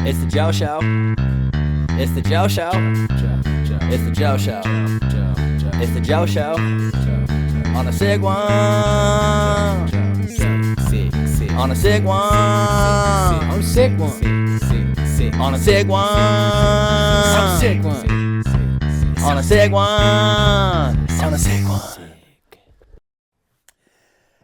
It's the Joe Show. It's the Joe Show. It's the Joe Show. It's the Joe Show. On a sick one. On a sick one. I'm sick one. On a sick one. I'm sick one. On a sick one. On a sick one.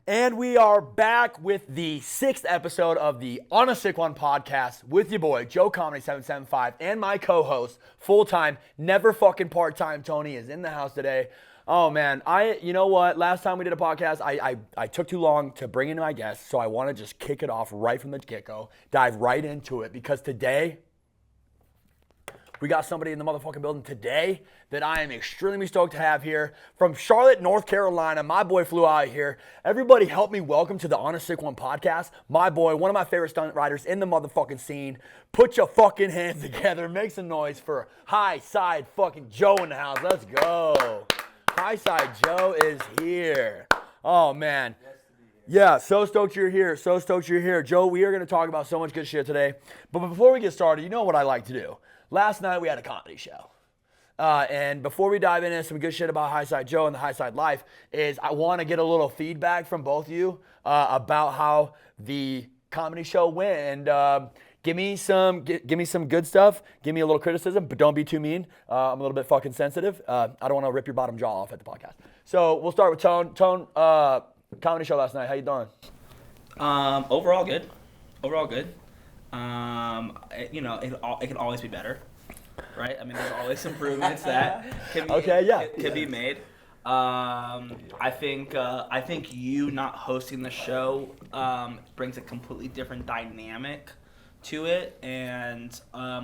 And we are back with the 6th episode of the On a Sick One podcast with your boy, Joe Comedy 775, and my co-host, full-time, never fucking part-time, Tony, is in the house today. Oh, man, you know what? Last time we did a podcast, I took too long to bring in my guests, so I want to just kick it off right from the get-go, dive right into it, because today, we got somebody in the motherfucking building today that I am extremely stoked to have here from Charlotte, North Carolina. My boy flew out here. Everybody help me welcome to the On a Sick One podcast. My boy, one of my favorite stunt riders in the motherfucking scene. Put your fucking hands together. Make some noise for Highside fucking Joe in the house. Let's go. Highside Joe is here. Oh, man. Yeah, so stoked you're here. So stoked you're here. Joe, we are going to talk about so much good shit today. But before we get started, you know what I like to do. Last night we had a comedy show. And before we dive into some good shit about Highside Joe and the HighSideLife, is I want to get a little feedback from both of you about how the comedy show went. And give me some good stuff. Give me a little criticism, but don't be too mean. I'm a little bit fucking sensitive. I don't want to rip your bottom jaw off at the podcast. So we'll start with Tone. Tone, comedy show last night. How you doing? Overall good. It can always be better, right? I mean, there's always improvements that can be made. I think you not hosting the show brings a completely different dynamic to it, and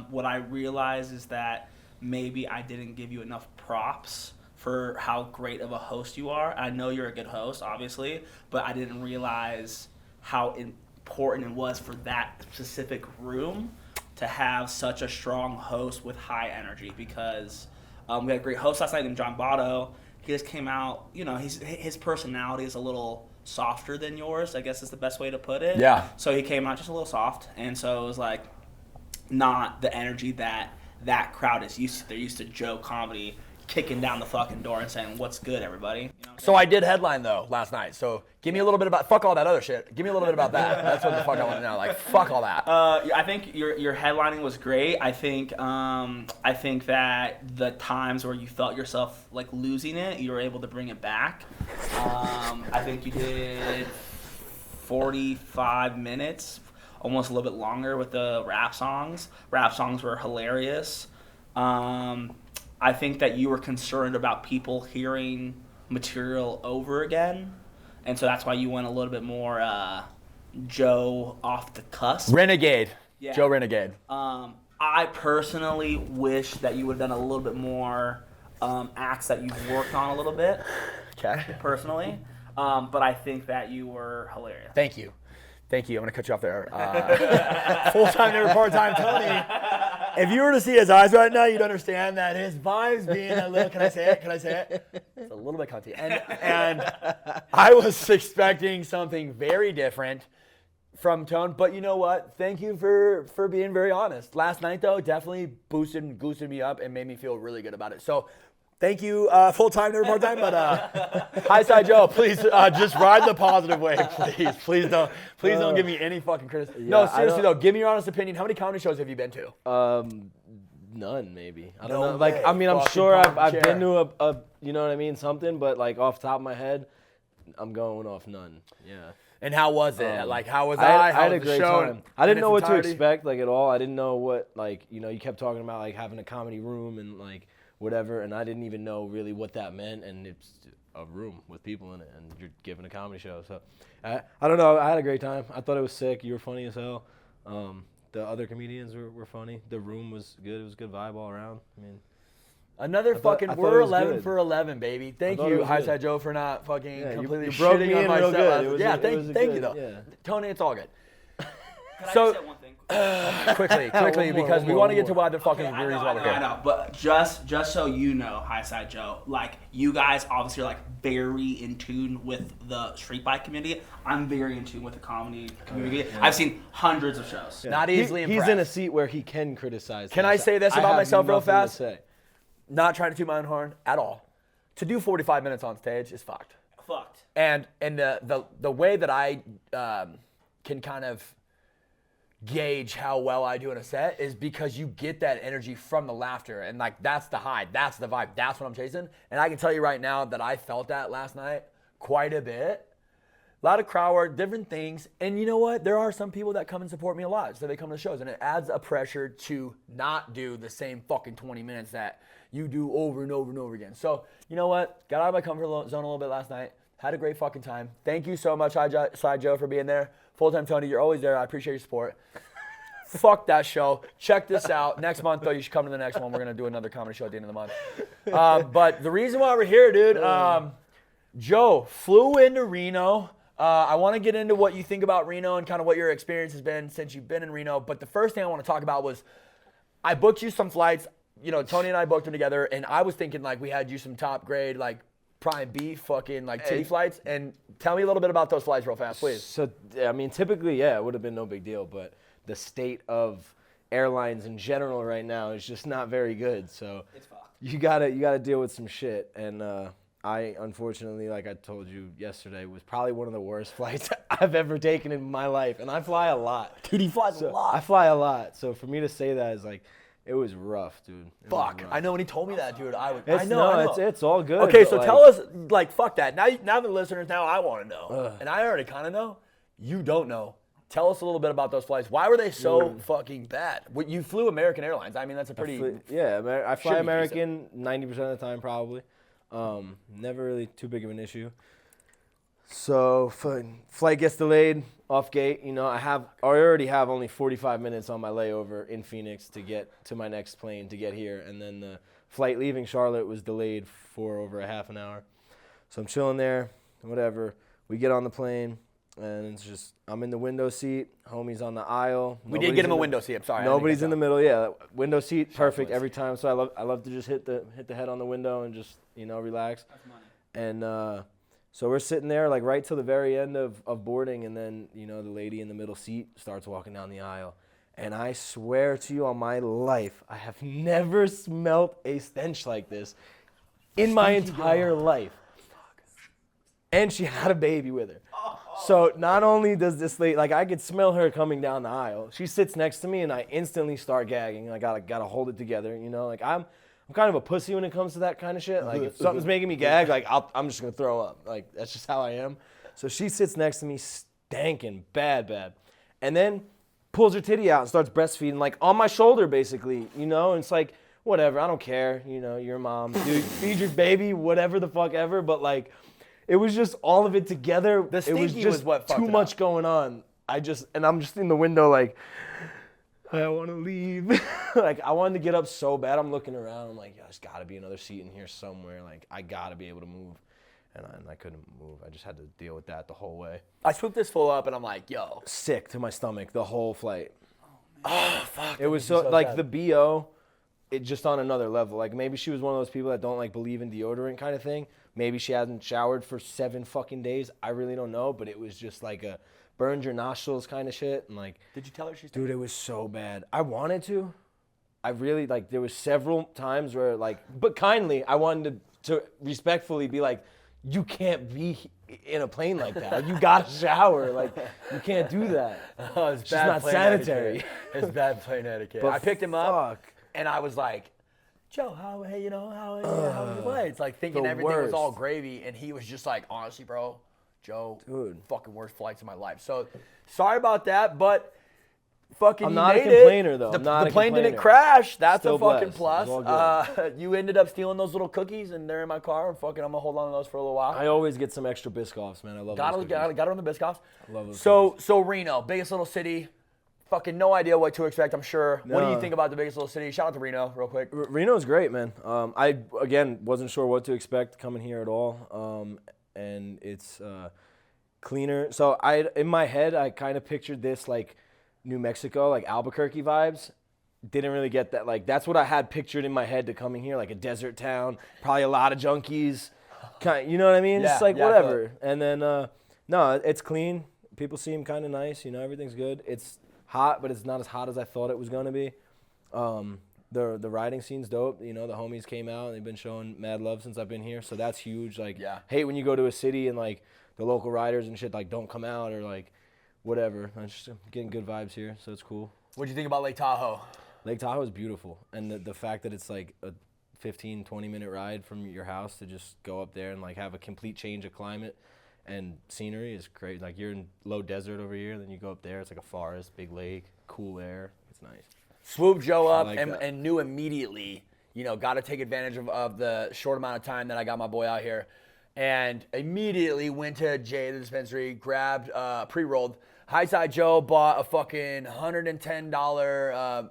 what I realize is that maybe I didn't give you enough props for how great of a host you are. I know you're a good host, obviously, but I didn't realize how important it was for that specific room to have such a strong host with high energy, because we had a great host last night named John Botto. He just came out, his personality is a little softer than yours, I guess is the best way to put it. Yeah. So he came out just a little soft, and so it was like not the energy that crowd is used to. They're used to Joe comedy kicking down the fucking door and saying, "What's good, everybody?" You know So I did headline though last night. So give me a little bit about fuck all that other shit. Give me a little bit about that. That's what the fuck I want to know. Like fuck all that. I think your headlining was great. I think that the times where you felt yourself like losing it, you were able to bring it back. I think you did 45 minutes, almost a little bit longer with the rap songs. Rap songs were hilarious. I think that you were concerned about people hearing material over again, and so that's why you went a little bit more Joe off the cusp. Renegade. Yeah. Joe Renegade. I personally wish that you would have done a little bit more acts that you've worked on a little bit. Okay. Personally, but I think that you were hilarious. Thank you. I'm going to cut you off there. Full-time, never part-time Tony. If you were to see his eyes right now, you'd understand that his vibe's being a little, can I say it? It's a little bit cunty. And I was expecting something very different from Tone, but you know what? Thank you for being very honest. Last night, though, definitely boosted me up and made me feel really good about it. So thank you, full-time, never part-time, but Highside Joe, please just ride the positive wave, please. Please don't give me any fucking criticism. Yeah, no, seriously though, give me your honest opinion. How many comedy shows have you been to? None, maybe. I No don't know. way. Like, I mean, I'm Fucking sure pop I've chair. been to a, you know what I mean, something, but like off the top of my head, I'm going off none. Yeah. And how was it? Like, how was I How had was a the great show time. I didn't in know its what to entirety? expect, like, at all. I didn't know what, like, you kept talking about, like, having a comedy room and, like, whatever, and I didn't even know really what that meant, and it's a room with people in it, and you're giving a comedy show. So, I don't know. I had a great time. I thought it was sick. You were funny as hell. The other comedians were funny. The room was good. It was a good vibe all around. I mean, Another fucking, I thought we're it was 11 good. for 11, baby. Thank thought you, it was good. Highside Joe, for not fucking Yeah, completely you broke shitting me on in my real set good. last- It was Yeah, a- it was a thank you good- though. yeah. Tony, it's all good. Can I So- just say one thing quickly, because we want to get to why the fucking breweries while we're here. I know, but just so you know, Highside Joe, like you guys obviously are like very in tune with the street bike community. I'm very in tune with the comedy community. Yeah. I've seen hundreds of shows. Yeah. Not easily impressed. He's in a seat where he can criticize. Can I say this about myself real fast? Not trying to toot my own horn at all. To do 45 minutes on stage is fucked. And the way that I can kind of gauge how well I do in a set is because you get that energy from the laughter, and like that's the high, that's the vibe, that's what I'm chasing. And I can tell you right now that I felt that last night quite a bit. A lot of crowd work, different things. And you know what? There are some people that come and support me a lot. So they come to the shows, and it adds a pressure to not do the same fucking 20 minutes that you do over and over and over again. So you know what? Got out of my comfort zone a little bit last night. Had a great fucking time. Thank you so much, HighSide Joe, for being there. Full-time Tony, you're always there. I appreciate your support. Fuck that show. Check this out. Next month, though, you should come to the next one. We're going to do another comedy show at the end of the month. But the reason why we're here, dude, Joe flew into Reno. I want to get into what you think about Reno and kind of what your experience has been since you've been in Reno. But the first thing I want to talk about was I booked you some flights. You know, Tony and I booked them together, and I was thinking, like, we had you some top grade, like, prime B fucking like titty flights. And tell me a little bit about those flights real fast, please. So I mean, typically, yeah, it would have been no big deal, but the state of airlines in general right now is just not very good. So it's fucked. you gotta deal with some shit. And I unfortunately, like I told you yesterday, was probably one of the worst flights I've ever taken in my life. And I fly a lot. Dude, he flies a lot. I fly a lot. So for me to say that is like, it was rough, dude. Fuck. I know when he told me that, dude. I know. No, it's all good. Okay, so tell us, like, fuck that. Now the listeners, now I want to know. And I already kind of know. You don't know. Tell us a little bit about those flights. Why were they so fucking bad? You flew American Airlines. I mean, that's a pretty... I fly American 90% of the time, probably. Never really too big of an issue. So flight gets delayed off gate. You know, I already have only 45 minutes on my layover in Phoenix to get to my next plane to get here, and then the flight leaving Charlotte was delayed for over a half an hour. So I'm chilling there, whatever. We get on the plane, and it's just I'm in the window seat. Homie's on the aisle. We did get him a window seat. I'm sorry. Nobody's in the middle. Yeah, window seat, perfect every time. So I love to just hit the head on the window and just relax. That's money. And so we're sitting there like right till the very end of boarding, and then the lady in the middle seat starts walking down the aisle. And I swear to you on my life, I have never smelt a stench like this in my entire life. And she had a baby with her. So not only does this lady, like I could smell her coming down the aisle, she sits next to me and I instantly start gagging. I gotta hold it together, like I'm kind of a pussy when it comes to that kind of shit. Like if something's making me gag, like I'm just gonna throw up. Like that's just how I am. So she sits next to me, stanking bad, and then pulls her titty out and starts breastfeeding, like on my shoulder, basically. And it's like whatever, I don't care. You're a mom, dude, feed your baby, whatever the fuck ever. But like, it was just all of it together. The it was just what too much going on. I'm just in the window like, I want to leave. Like, I wanted to get up so bad. I'm looking around. I'm like, there's got to be another seat in here somewhere. Like, I got to be able to move. And I couldn't move. I just had to deal with that the whole way. I swooped this fool up, and I'm like, yo. Sick to my stomach the whole flight. Oh, fuck. It was so like, the BO, it just on another level. Like, maybe she was one of those people that don't, like, believe in deodorant kind of thing. Maybe she hasn't showered for 7 fucking days. I really don't know. But it was just like a burned your nostrils kind of shit. And like, did you tell her she's dude, it was so bad. I wanted to. I really, like, there was several times where, like, but kindly, I wanted to respectfully be like, you can't be in a plane like that. Like, you gotta shower. Like, you can't do that. Oh, it's just not sanitary. It's bad plane etiquette. But I picked him up, and I was like, Joe, how was your flight? It's like thinking everything was all gravy, and he was just like, honestly, bro, Joe, dude, fucking worst flights of my life. So sorry about that, but fucking I'm you not made a complainer, it. though. The plane didn't crash. That's Still a fucking blessed. plus. You ended up stealing those little cookies, and they're in my car. And fucking, I'm gonna hold on to those for a little while. I always get some extra Biscoffs, man. I love those cookies. Got it on the Biscoffs. I love those So Reno, biggest little city. Fucking no idea what to expect, I'm sure. No. What do you think about the biggest little city? Shout out to Reno real quick. Reno's great, man. I, again, wasn't sure what to expect coming here at all. And it's cleaner. So in my head, I kind of pictured this like New Mexico, like Albuquerque vibes. Didn't really get that. Like, that's what I had pictured in my head to coming here, like a desert town, probably a lot of junkies. You know what I mean? Yeah, Just like yeah, whatever. And then, no, it's clean. People seem kind of nice. You know, everything's good. It's hot, but it's not as hot as I thought it was going to be. The riding scene's dope. You know, the homies came out and they've been showing mad love since I've been here. So that's huge. Like, hate when you go to a city and like the local riders and shit like don't come out or like whatever. I'm just getting good vibes here, so it's cool. What'd you think about Lake Tahoe? Lake Tahoe is beautiful, and the fact that it's like a 15, 20-minute ride from your house to just go up there and like have a complete change of climate and scenery is great. Like, you're in low desert over here, then you go up there, it's like a forest, big lake, cool air. It's nice. Swooped Joe up like and knew immediately, you know, got to take advantage of the short amount of time that I got my boy out here. And immediately went to Jay, the dispensary, grabbed pre-rolled. Highside Joe bought a fucking $110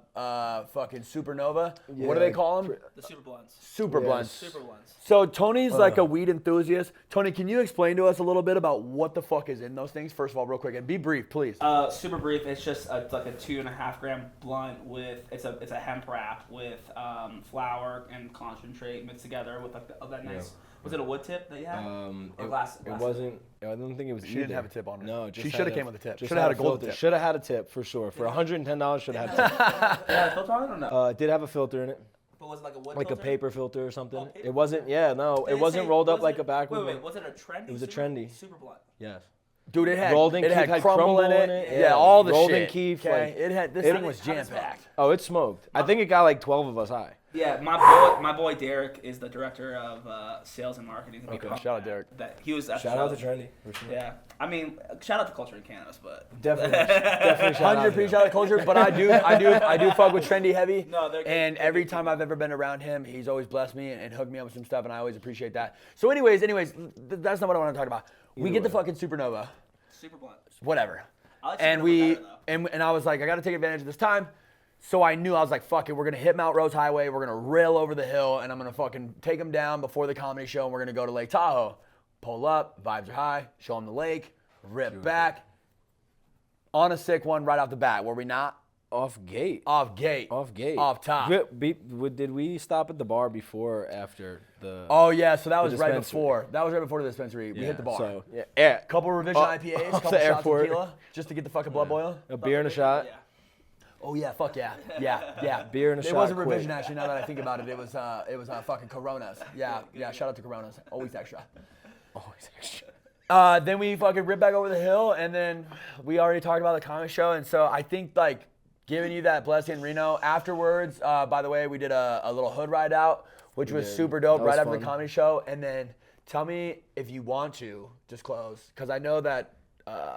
fucking Supernova. Yeah, what do they call them? The super blunts. Super Yeah, blunts. Super blunts. So Tony's like a weed enthusiast. Tony, can you explain to us a little bit about what the fuck is in those things? First of all, real quick, and be brief, please. Super brief. It's just it's like a 2.5 gram blunt with it's a hemp wrap with flour and concentrate mixed together with like that nice. Yeah. Was it a wood tip that you had? It glass wasn't. I don't think it was. She didn't have a tip on her. No, she should have came with a tip. Should Should have had a gold tip. Should have had a tip for sure. For $110, should have had a tip. Yeah, filter on it or no? It did have a filter in it, But was it like a wood like filter? a paper filter or something. Oh, paper it wasn't. Yeah, no, Did it wasn't say- rolled up was like it- a backward. Wait, was it a trendy? It was a super- trendy. Super blunt. Yes. Dude, it had Rolled in it had Keef, had crumble in crumble it. in it. Yeah, all the Rolled in shit. Keef, Okay, like- it had this How thing did was it smell? jam packed. Oh, it smoked. I think it got like 12 of us high. Yeah, my boy Derek is the director of sales and marketing. Okay, shout out Derek. That he was at Shout the out show. to Trendy. For sure. Yeah, I mean, shout out to Culture in Cannabis, but Definitely shout out. 100% shout out culture, but I do fuck with Trendy heavy. No, they're good. And every time I've ever been around him, he's always blessed me and hooked me up with some stuff, and I always appreciate that. So, anyways, that's not what I want to talk about. We get the fucking Supernova, super blunt. whatever, I like and Supernova better, though. and I was like, I got to take advantage of this time. So I knew, I was like, fuck it, we're gonna hit Mount Rose Highway, we're gonna rail over the hill, and I'm gonna fucking take them down before the comedy show, and we're gonna go to Lake Tahoe. Pull up, vibes are high, show them the lake, rip back. On a sick one right off the bat, were we not? Off gate. Off gate. Off gate. Off top. Did we stop at the bar before or after the? Oh yeah, so that was right dispensary. before. That was right before the dispensary. We hit the bar. So yeah, Couple revision Off- IPAs, off couple the shots airport. of tequila, just to get the fucking blood boiling. a beer and a shot. Yeah. Oh yeah, fuck yeah, yeah. Beer and a It shot. wasn't quick. revision actually. Now that I think about it, it was fucking Coronas. Yeah. Shout out to Coronas. Always extra. Always extra. Then we fucking ripped back over the hill, and then we already talked about the comedy show, and so I think like giving you that blessing, Reno. Afterwards, by the way, we did a little hood ride out, which was did. super dope That was right after the fun. comedy show, and then tell me if you want to disclose, because I know that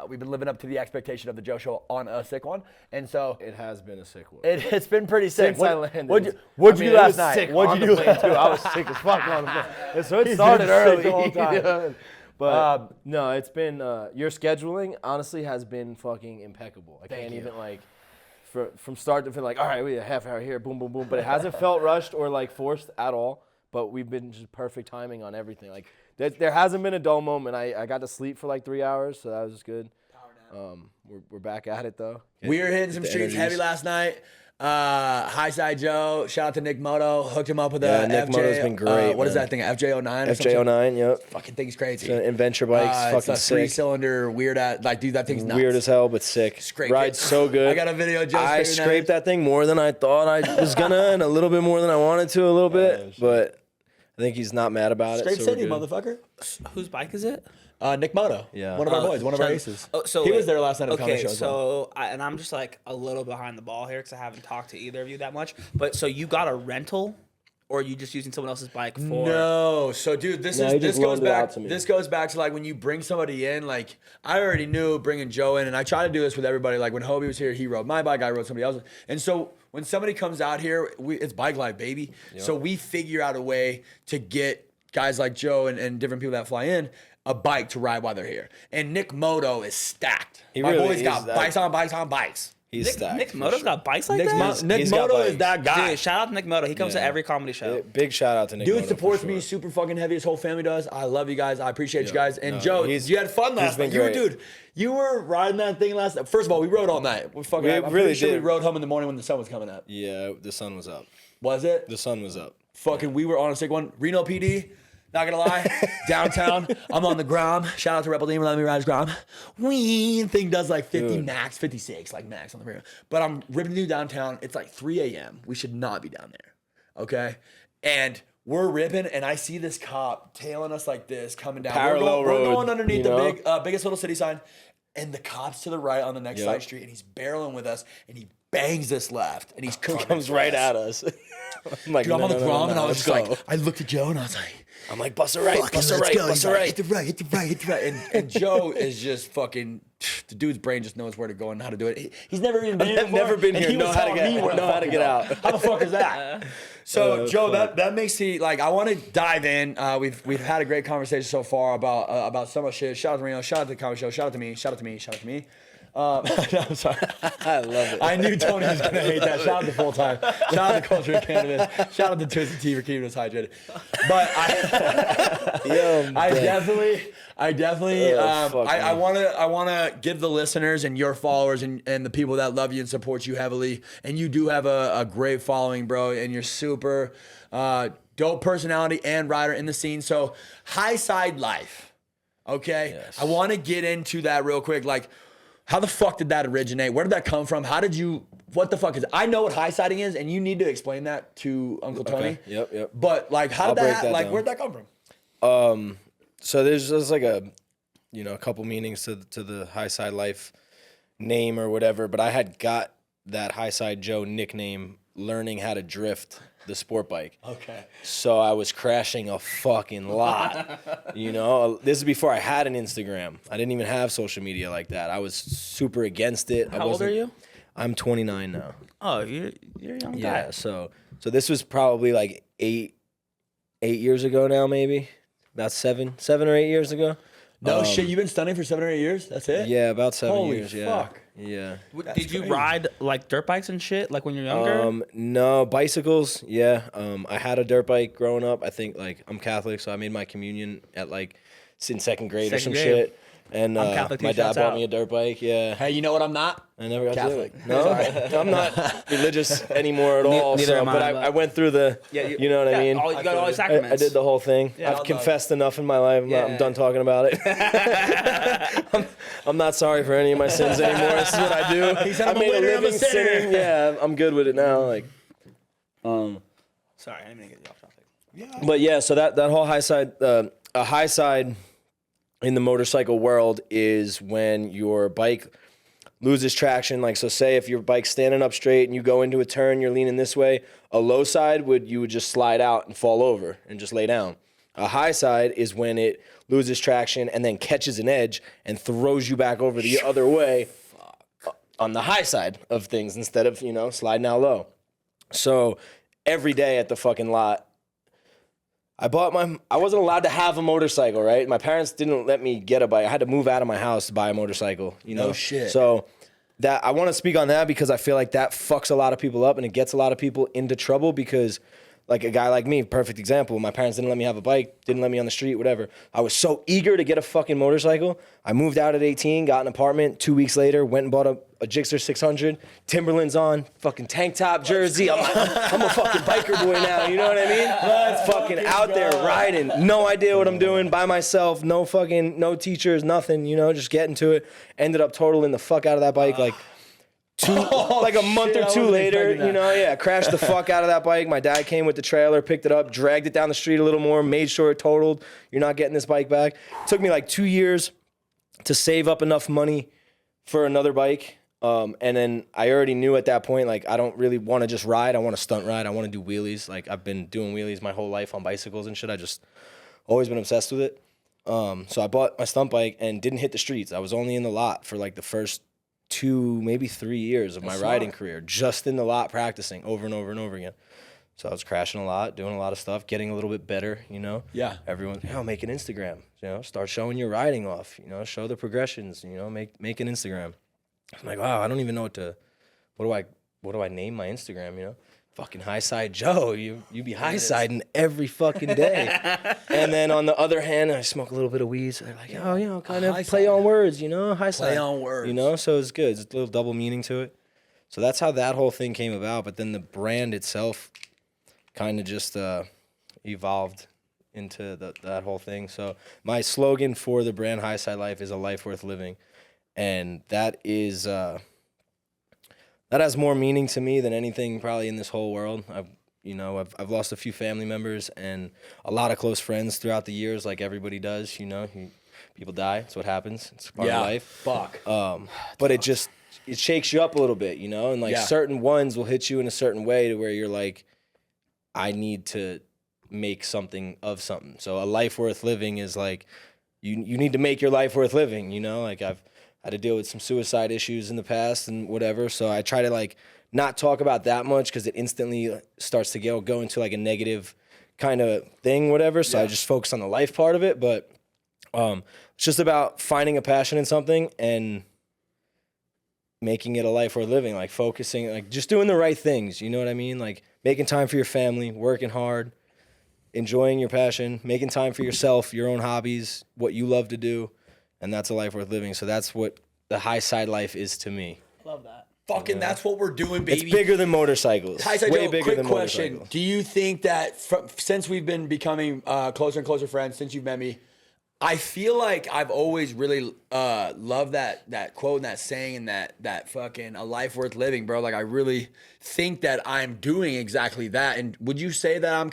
we've been living up to the expectation of the Joe Show on a sick one, and so It has been a sick one. it's been pretty sick. Since I landed. What'd you do it last was night? sick What'd on you the do? plane, too? I was sick as fuck on the plane. So it He's started been sick early. the whole time. you know? But no, it's been your scheduling honestly has been fucking impeccable. I can't you. even like from start to finish like, all right, we have a half hour here, boom, boom, boom. But it hasn't felt rushed or like forced at all. But we've been just perfect timing on everything. Like there hasn't been a dull moment. I got to sleep for like 3 hours, so that was good. We're back at it though. We were hitting some The streets energies. heavy last night. Highside Joe, shout out to Nick Moto, hooked him up with Yeah, a Nick FJ. Moto's been great, What is man. that thing? FJ09 or something? FJ09, yep. Fucking thing's crazy. Adventure bikes, It's fucking a sick. 3-cylinder weird at like dude, that thing's nuts. Weird as hell, but sick. Scraped Rides it. so good. I got a video of Joe I scraping scraped that thing more than I thought I was gonna, and a little bit more than I wanted to, a little bit. But I think he's not mad about Scrape it. So City, we're good. motherfucker. Whose bike is it? Nick Moto. Yeah. One of our boys, one of our Sean- aces. Oh, so he wait. was there last night at the comedy Okay, show as well. so and I'm just like a little behind the ball here because I haven't talked to either of you that much. But so you got a rental, or are you just using someone else's bike for? No, so dude, this No, he this just goes loaned it out back. to me. This goes back to like when you bring somebody in. Like I already knew bringing Joe in, and I try to do this with everybody. Like when Hobie was here, he rode my bike, I rode somebody else's. And so when somebody comes out here, it's bike life, baby. So we figure out a way to get guys like Joe and different people that fly in a bike to ride while they're here. And Nick Moto is stacked. He My really boy's is got that- bikes on bikes on bikes. He's stacked. Nick Moto's got bikes like Nick that? Nick Moto is that guy. Dude, shout out to Nick Moto. He comes to every comedy show. Big shout out to Nick Moto. Dude supports for me sure. super fucking heavy. His whole family does. I love you guys. I appreciate you Yeah. guys. And No, Joe, he's- you had fun last been night. You were, great. dude, you were riding that thing last night. First of all, we rode all night. I'm really pretty sure we did. rode home in the morning when the sun was coming up. Yeah, the sun was up. Was it? The sun was up. Fucking, we were on a sick one. Reno PD, not gonna lie, downtown. I'm on the Grom. Shout out to Rebel Dean for letting me ride his Grom. Wee thing does like 50 Dude. max, 56 like max on the rear. But I'm ripping through downtown. It's like 3 a.m. We should not be down there, okay? And we're ripping, and I see this cop tailing us like this coming down. Parallel we're road, going underneath you the know? biggest little city sign, and the cop's to the right on the next side street, and he's barreling with us, and he bangs this left, and he's Comes right at us. I'm like, Dude, I'm on the Grom, and I was let's just go. like, I looked at Joe, and I was like, I'm like, bust a right, fucking bust a let's right, go. bust He's a like, right. hit the right, hit the right, hit the right. And Joe is just fucking, the dude's brain just knows where to go and how to do it. He's never even been here I've never before, been and here, he know was how to telling get- me where the know how fuck to get out. How the fuck is that? So, Joe, fuck. that makes me, like, I want to dive in. We've had a great conversation so far about so much shit. Shout out to Reno, shout out to the comedy show, shout out to me, shout out to me, shout out to me. I'm sorry. I love it. I knew Tony was gonna hate that. Shout out to Full Time. Shout out to Culture of Cannabis. Shout out to Twisted Tea for keeping us hydrated. But I definitely, fuck I me. wanna give the listeners and your followers and the people that love you and support you heavily. And you do have a great following, bro. And you're super dope personality and rider in the scene. So HighSideLife. Okay, Yes. I want to get into that real quick. Like, how the fuck did that originate? Where did that come from? How did you? What the fuck is? I know what high siding is, and you need to explain that to Uncle Tony. Okay. Yep. But like, how I'll did break that? that Like, down. where'd that come from? So there's like a couple meanings to the Highside Life name or whatever, but I had got that Highside Joe nickname learning how to drift the sport bike. Okay. So I was crashing a fucking lot. This is before I had an Instagram. I didn't even have social media like that. I was super against it. How old are you? I'm 29 now. Oh, you're a young guy. Yeah, so this was probably like eight years ago now, maybe about 7 or 8 years ago. No shit, you've been stunning for 7 or 8 years. That's it. Yeah, about 7 Holy years. Yeah, fuck. yeah. Did you crazy. ride like dirt bikes and shit like when you're younger? No, bicycles. Yeah. I had a dirt bike growing up. I think like I'm Catholic, so I made my communion at like in second grade or Second some grade. shit. And I'm Catholic too, my dad shouts bought out. me a dirt bike. Yeah. Hey, you know what I'm not? I never got Catholic. to do it. No, I'm not religious anymore at all. neither so, am I, but but- I went through the, you know what I mean? You got all these I sacraments. I did the whole thing. Yeah, I've I'll confessed enough in my life. I'm done talking about it. I'm not sorry for any of my sins anymore. This is what I do. He said, I "I'm a made a winner, I'm a living sinner." sinning. Yeah, I'm good with it now. Like, Sorry, I didn't mean to get you off topic. but yeah, so that whole high side, a high side in the motorcycle world is when your bike loses traction. Like, so say if your bike's standing up straight and you go into a turn, you're leaning this way. A low side you would just slide out and fall over and just lay down. A high side is when it loses traction and then catches an edge and throws you back over the other way on the high side of things instead of, sliding out low. So every day at the fucking lot, I wasn't allowed to have a motorcycle, right? My parents didn't let me get a bike. I had to move out of my house to buy a motorcycle, No shit. So that I want to speak on that because I feel like that fucks a lot of people up and it gets a lot of people into trouble because like a guy like me, perfect example. My parents didn't let me have a bike, didn't let me on the street, whatever. I was so eager to get a fucking motorcycle. I moved out at 18, got an apartment. 2 weeks later, went and bought a Gixxer 600, Timberlands on, fucking tank top jersey. I'm a fucking biker boy now, you know what I mean? Fucking out there riding, no idea what I'm doing by myself, no teachers, nothing, just getting to it. Ended up totaling the fuck out of that bike like a month shit, or I two wasn't later, expecting that. crashed the fuck out of that bike. My dad came with the trailer, picked it up, dragged it down the street a little more, made sure it totaled. You're not getting this bike back. It took me like 2 years to save up enough money for another bike. And then I already knew at that point, like, I don't really want to just ride. I want to stunt ride. I want to do wheelies. Like, I've been doing wheelies my whole life on bicycles and shit. I just always been obsessed with it. So I bought my stunt bike and didn't hit the streets. I was only in the lot for like the first 2, maybe 3 years of my riding career, just in the lot practicing over and over and over again. So I was crashing a lot, doing a lot of stuff, getting a little bit better, Yeah. Everyone, make an Instagram, start showing your riding off, show the progressions, make an Instagram. I'm like, wow, I don't even know what to what do I name my Instagram? You know, fucking Highside Joe. You be high-siding every fucking day. And then on the other hand, I smoke a little bit of weed. So they're like, oh, you know, kind of play on words, you know, Highside. Play on words. You know, so it's good. It's a little double meaning to it. So that's how that whole thing came about. But then the brand itself kind of just evolved into that whole thing. So my slogan for the brand HighSideLife is a life worth living. And that is that has more meaning to me than anything probably in this whole world. I've lost a few family members and a lot of close friends throughout the years, like everybody does, you know. People die. It's what happens. It's part of life. Fuck. But it shakes you up a little bit, you know, and like certain ones will hit you in a certain way to where you're like, I need to make something of something. So a life worth living is like, you need to make your life worth living, you know. Like I've had to deal with some suicide issues in the past and whatever. So I try to like not talk about that much because it instantly starts to go into like a negative kind of thing, whatever. So I just focus on the life part of it. But it's just about finding a passion in something and making it a life worth living, like focusing, like just doing the right things. You know what I mean? Like making time for your family, working hard, enjoying your passion, making time for yourself, your own hobbies, what you love to do. And that's a life worth living. So that's what the HighSideLife is to me. Love that. Fucking, that's what we're doing, baby. It's bigger than motorcycles. HighSide Way Joe, bigger quick than question. motorcycles. Do you think that since we've been becoming closer and closer friends, since you've met me, I feel like I've always really loved that quote and that saying and that fucking a life worth living, bro. Like I really think that I'm doing exactly that. And would you say that I'm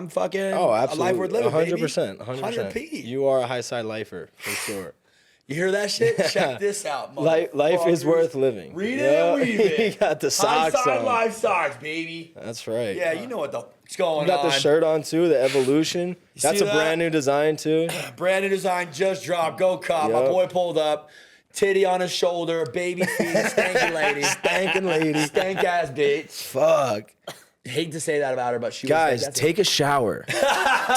fucking absolutely. a life worth living, 100%. 100%. 100p. You are a HighSide lifer for sure. You hear that shit? Check this out, Life is worth living. Read it and weave it. You got the socks on. HighSideLife socks, baby. That's right. Yeah, you know what's going on. You got the shirt on too, the Evolution. That's a brand new design too. Brand new design just dropped. Go cop. My boy pulled up. Titty on his shoulder. Baby feet. Stanky lady. Stankin' lady. Stank ass bitch. Fuck. Hate to say that about her, but she Guys, was take a shower.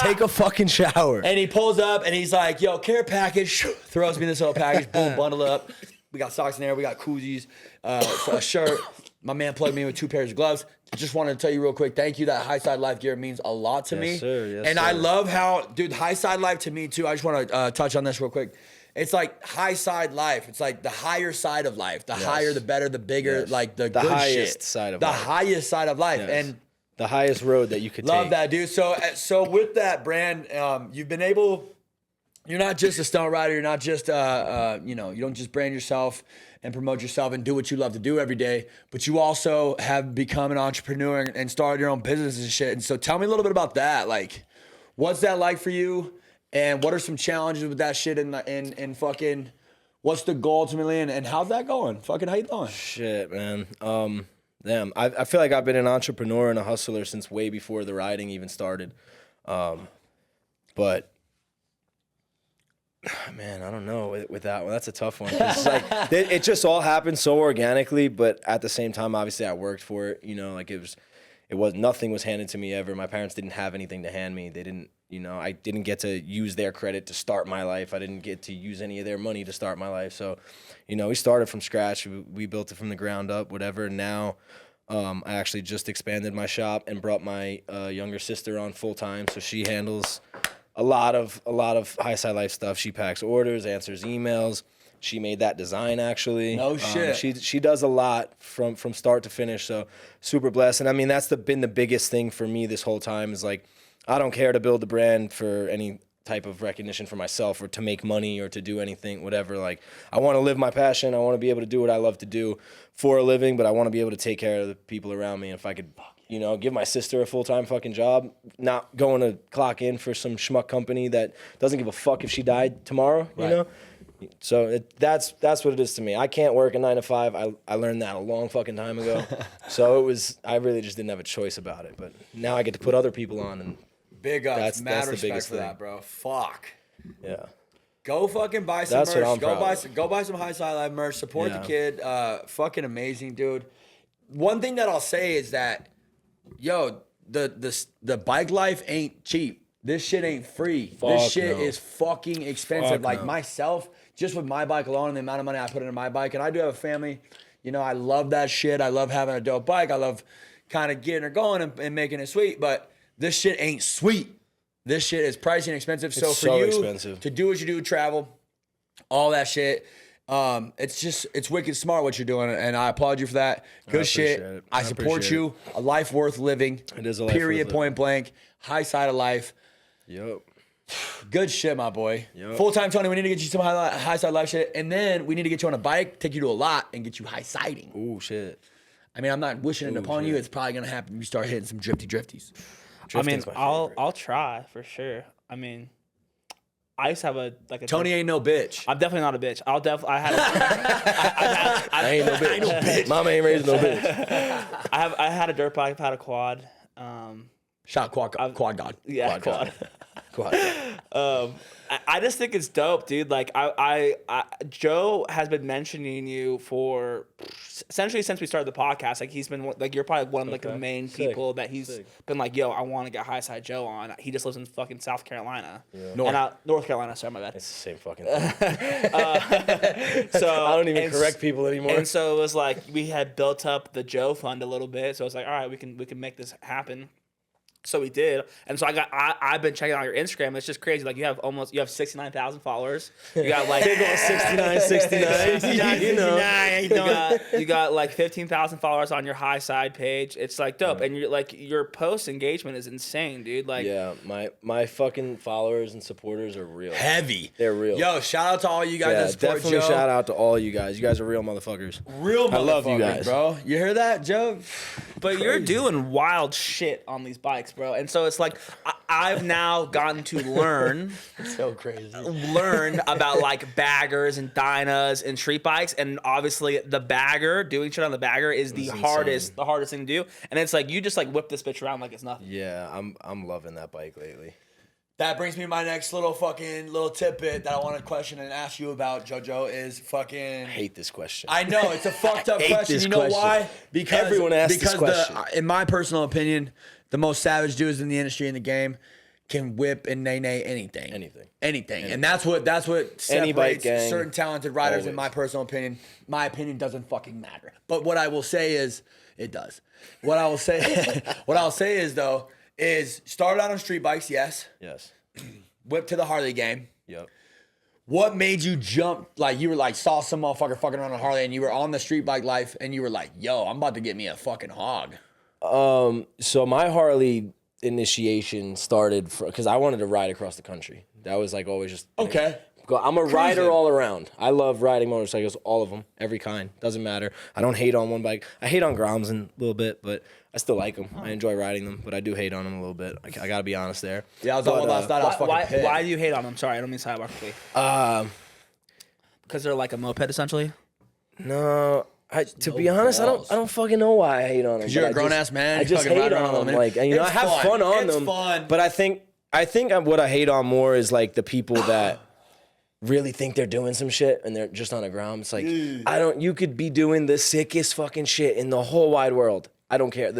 Take a fucking shower. And he pulls up and he's like, yo, care package. Throws me this little package. Boom, bundle up. We got socks in there. We got koozies, a shirt. My man plugged me in with 2 pairs of gloves. I just wanted to tell you real quick, thank you. That HighSideLife gear means a lot to me. Sir, yes, and sir. I love how, dude, HighSideLife to me too. I just want to touch on this real quick. It's like HighSideLife. It's like the higher side of life. The higher, the better, the bigger, like the good highest shit. side of the life. highest side of life. Yes. And the highest road that you could love take. that, dude. So with that brand, you've been able. You're not just a stunt rider. You're not just you don't just brand yourself and promote yourself and do what you love to do every day, but you also have become an entrepreneur and started your own business and shit. And so tell me a little bit about that. Like, what's that like for you? And what are some challenges with that shit? And fucking, what's the goal ultimately? And how's that going? Fucking, how you doing? Shit, man. Damn, I feel like I've been an entrepreneur and a hustler since way before the riding even started. But man, I don't know with that one. That's a tough one. It's like it just all happened so organically, but at the same time, obviously, I worked for it. You know, like it was nothing was handed to me ever. My parents didn't have anything to hand me. They didn't. You know, I didn't get to use their credit to start my life. I didn't get to use any of their money to start my life. So, you know, we started from scratch. We built it from the ground up, whatever. Now, I actually just expanded my shop and brought my younger sister on full time. So she handles a lot of HighSideLife stuff. She packs orders, answers emails. She made that design actually. No shit. She does a lot from start to finish. So super blessed. And I mean, that's been the biggest thing for me this whole time is like, I don't care to build a brand for any type of recognition for myself or to make money or to do anything, whatever. Like, I want to live my passion. I want to be able to do what I love to do for a living, but I want to be able to take care of the people around me. And if I could, you know, give my sister a full-time fucking job, not going to clock in for some schmuck company that doesn't give a fuck if she died tomorrow, you know? So that's what it is to me. I can't work a 9 to 5. I learned that a long fucking time ago. So I really just didn't have a choice about it. But now I get to put other people on and big ups, that's mad the respect biggest for thing. that, bro. Fuck. Yeah. Go fucking buy some That's what merch. I'm proud of. Go buy some HighSideLife merch. Support the kid. Fucking amazing, dude. One thing that I'll say is that, yo, the bike life ain't cheap. This shit ain't free. This shit is fucking expensive. Like myself, just with my bike alone and the amount of money I put into my bike, and I do have a family. You know, I love that shit. I love having a dope bike. I love kind of getting her going and making it sweet. But this shit ain't sweet. This shit is pricey and expensive. So for you expensive to do what you do, travel, all that shit, it's wicked smart what you're doing, and I applaud you for that. Good shit. I support you. A life worth living. It is a life period, worth point blank. High side of life. Yep. Good shit, my boy. Yep. Full time, Tony. We need to get you some high side life shit, and then we need to get you on a bike, take you to a lot, and get you high siding. Ooh, shit. I mean, I'm not wishing it upon you. It's probably gonna happen when you start hitting some drifties. I mean, I'll try for sure. I mean, I used to have a Tony ain't no bitch. I'm definitely not a bitch. I ain't no bitch. Mama ain't raised no bitch. I had a dirt bike. I've had a quad. Shot quad god. Yeah, quad. Quad. I just think it's dope, dude. Like I Joe has been mentioning you for essentially since we started the podcast. Like he's been like you're probably one of like the main people that he's been like, yo, I want to get Highside Joe on. He just lives in fucking South Carolina. Yeah. North Carolina. Sorry, my bad. It's the same fucking thing. So I don't even correct people anymore. And so it was like we had built up the Joe fund a little bit. So I was like, all right, we can make this happen. So we did, and so I've been checking out your Instagram. It's just crazy. Like you have 69,000 followers. You got like 69. You got like 15,000 followers on your high side page. It's like dope, and you're like your post engagement is insane, dude. Like yeah, my fucking followers and supporters are real. Heavy. They're real. Yo, shout out to all you guys that support definitely Joe. shout out to all you guys. You guys are real motherfuckers. Real motherfuckers, I love you guys, bro. You hear that, Joe? But you're doing wild shit on these bikes, bro. And so it's like I've now gotten to learn. So crazy. Learn about like baggers and dynas and street bikes, and obviously the bagger, doing shit on the bagger is the hardest thing to do. And it's like you just like whip this bitch around like it's nothing. Yeah, I'm loving that bike lately. That brings me to my next little tidbit that I want to question and ask you about, JoJo, is fucking... I hate this question. I know, it's a fucked up question. You know why? Because everyone asks this question. In my personal opinion, the most savage dudes in the industry, in the game, can whip and nay anything. Anything. And that's what separates certain talented riders, always. In my personal opinion. My opinion doesn't fucking matter. But what I will say is, it does. What I'll say is, though, is started out on street bikes, yes. Whipped to the Harley game. Yep. What made you jump? Like you were like saw some motherfucker fucking around on Harley, and you were on the street bike life, and you were like, "Yo, I'm about to get me a fucking hog." So my Harley initiation started because I wanted to ride across the country. That was like always just okay. I'm a rider all around. I love riding motorcycles, all of them, every kind. Doesn't matter. I don't hate on one bike. I hate on Groms a little bit, but I still like them. I enjoy riding them, but I do hate on them a little bit. I got to be honest there. Yeah, I was on last night. I was fucking pissed. Why do you hate on them? Sorry, I don't mean sidebar quickly. Because they're like a moped, essentially? No. To be honest, I don't fucking know why I hate on them. Because you're a grown ass man. I just hate on them. Like, I have fun on them. Fun. But I think what I hate on more is like the people that really think they're doing some shit and they're just on a Grom. It's like you could be doing the sickest fucking shit in the whole wide world. I don't care.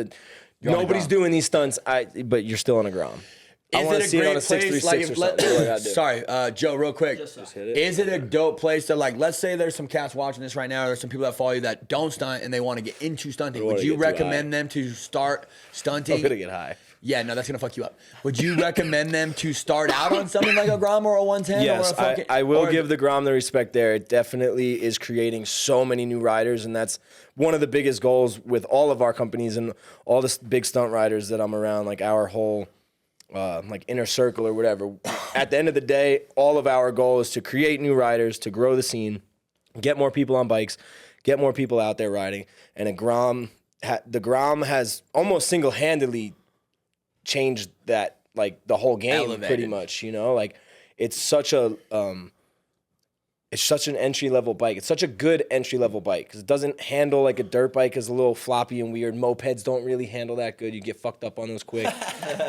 Nobody's doing these stunts. But you're still on a Grom. I want to see it on a 636 or something. Sorry, Joe, real quick. Just hit it. Is it a dope place to like? Let's say there's some cats watching this right now. There's some people that follow you that don't stunt and they want to get into stunting. Would you recommend them to start stunting? I'm gonna get high. Yeah, no, that's gonna fuck you up. Would you recommend them to start out on something like a Grom or a 110? Yes, or I will give the Grom the respect there. It definitely is creating so many new riders, and that's one of the biggest goals with all of our companies and all the big stunt riders that I'm around. Like our whole like inner circle or whatever. At the end of the day, all of our goal is to create new riders, to grow the scene, get more people on bikes, get more people out there riding. And the Grom has almost single-handedly changed that, like the whole game. Elevated. Pretty much, like it's such an entry-level bike. It's such a good entry-level bike because it doesn't handle like a dirt bike. It's a little floppy and weird. Mopeds don't really handle that good. You get fucked up on those quick.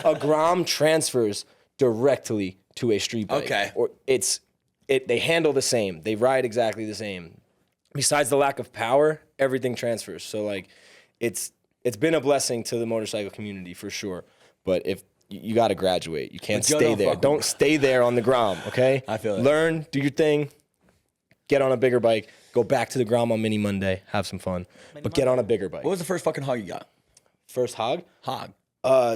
A Grom transfers directly to a street bike. Okay. Or they handle the same. They ride exactly the same. Besides the lack of power, everything transfers. So like, it's been a blessing to the motorcycle community for sure. But if you got to graduate, you can't stay there. Don't stay there on the Grom. Okay. I feel it. Learn, do your thing. get on a bigger bike, go back to the Grandma Mini Monday, have some fun, but get on a bigger bike. What was the first fucking hog you got? First hog? Hog.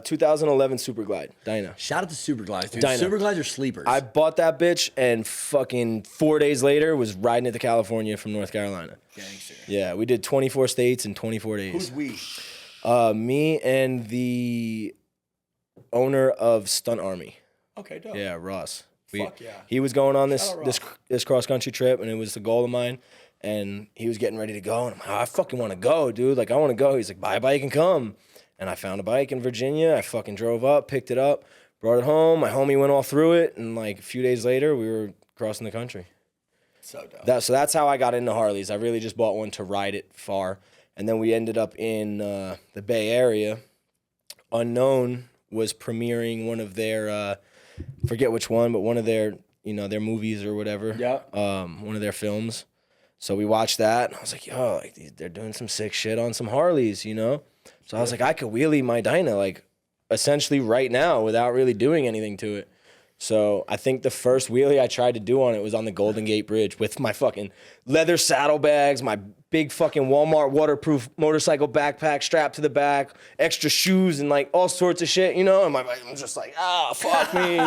2011 Super Glide, Dyna. Shout out to Super Glides, dude. Dyna. Super Glides are sleepers. I bought that bitch and fucking 4 days later was riding it to California from North Carolina. Gangster. Yeah, we did 24 states in 24 days. Who's we? Me and the owner of Stunt Army. Okay, dope. Yeah, Ross. Fuck yeah. He was going on Shout out this cross country trip, and it was the goal of mine. And he was getting ready to go, and I'm like, I fucking want to go, dude. Like, I want to go. He's like, buy a bike and come. And I found a bike in Virginia. I fucking drove up, picked it up, brought it home. My homie went all through it, and like a few days later, we were crossing the country. So dope. So that's how I got into Harleys. I really just bought one to ride it far, and then we ended up in the Bay Area. Unknown was premiering one of their, forget which one, but one of their, their movies or whatever. Yeah. One of their films. So we watched that, and I was like, yo, like they're doing some sick shit on some Harleys, So I was like, I could wheelie my Dyna, like, essentially right now without really doing anything to it. So I think the first wheelie I tried to do on it was on the Golden Gate Bridge with my fucking leather saddlebags, my big fucking Walmart waterproof motorcycle backpack strapped to the back, extra shoes and like all sorts of shit, And I'm just like, fuck me,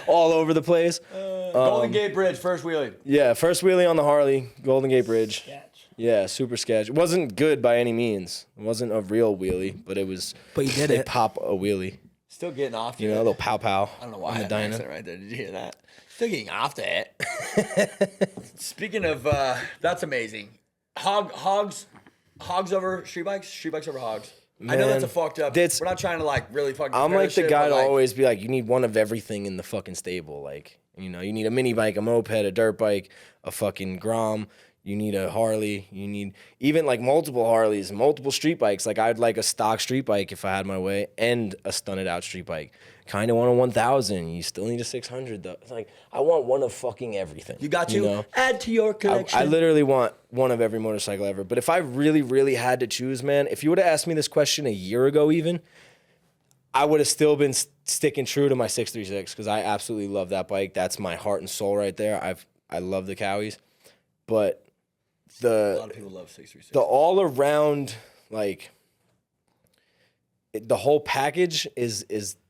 all over the place. Golden Gate Bridge, first wheelie. Yeah, first wheelie on the Harley, Golden Gate Bridge. Yeah, super sketch. It wasn't good by any means. It wasn't a real wheelie, but it was. But you did they it. Pop a wheelie. Still getting off to a it. little pow pow. I don't know why I on the had an Dyna. accent right there. Did you hear that? Still getting off to it. Speaking of, that's amazing. Hogs over street bikes over hogs. I know that's a fucked up. We're not trying to like really fucking. I'm like the shit, guy to like, always be like, you need one of everything in the fucking stable. Like, you need a mini bike, a moped, a dirt bike, a fucking Grom. You need a Harley. You need even like multiple Harleys, multiple street bikes. Like I'd like a stock street bike if I had my way, and a stunted out street bike. Kind of want a 1000. You still need a 600 though. It's like I want one of fucking everything. You got to add to your collection. I literally want one of every motorcycle ever. But if I really, really had to choose, man, if you would have asked me this question a year ago, even, I would have still been sticking true to my 636 because I absolutely love that bike. That's my heart and soul right there. I love the Cowies, but a lot of people love 636. The all around like the whole package is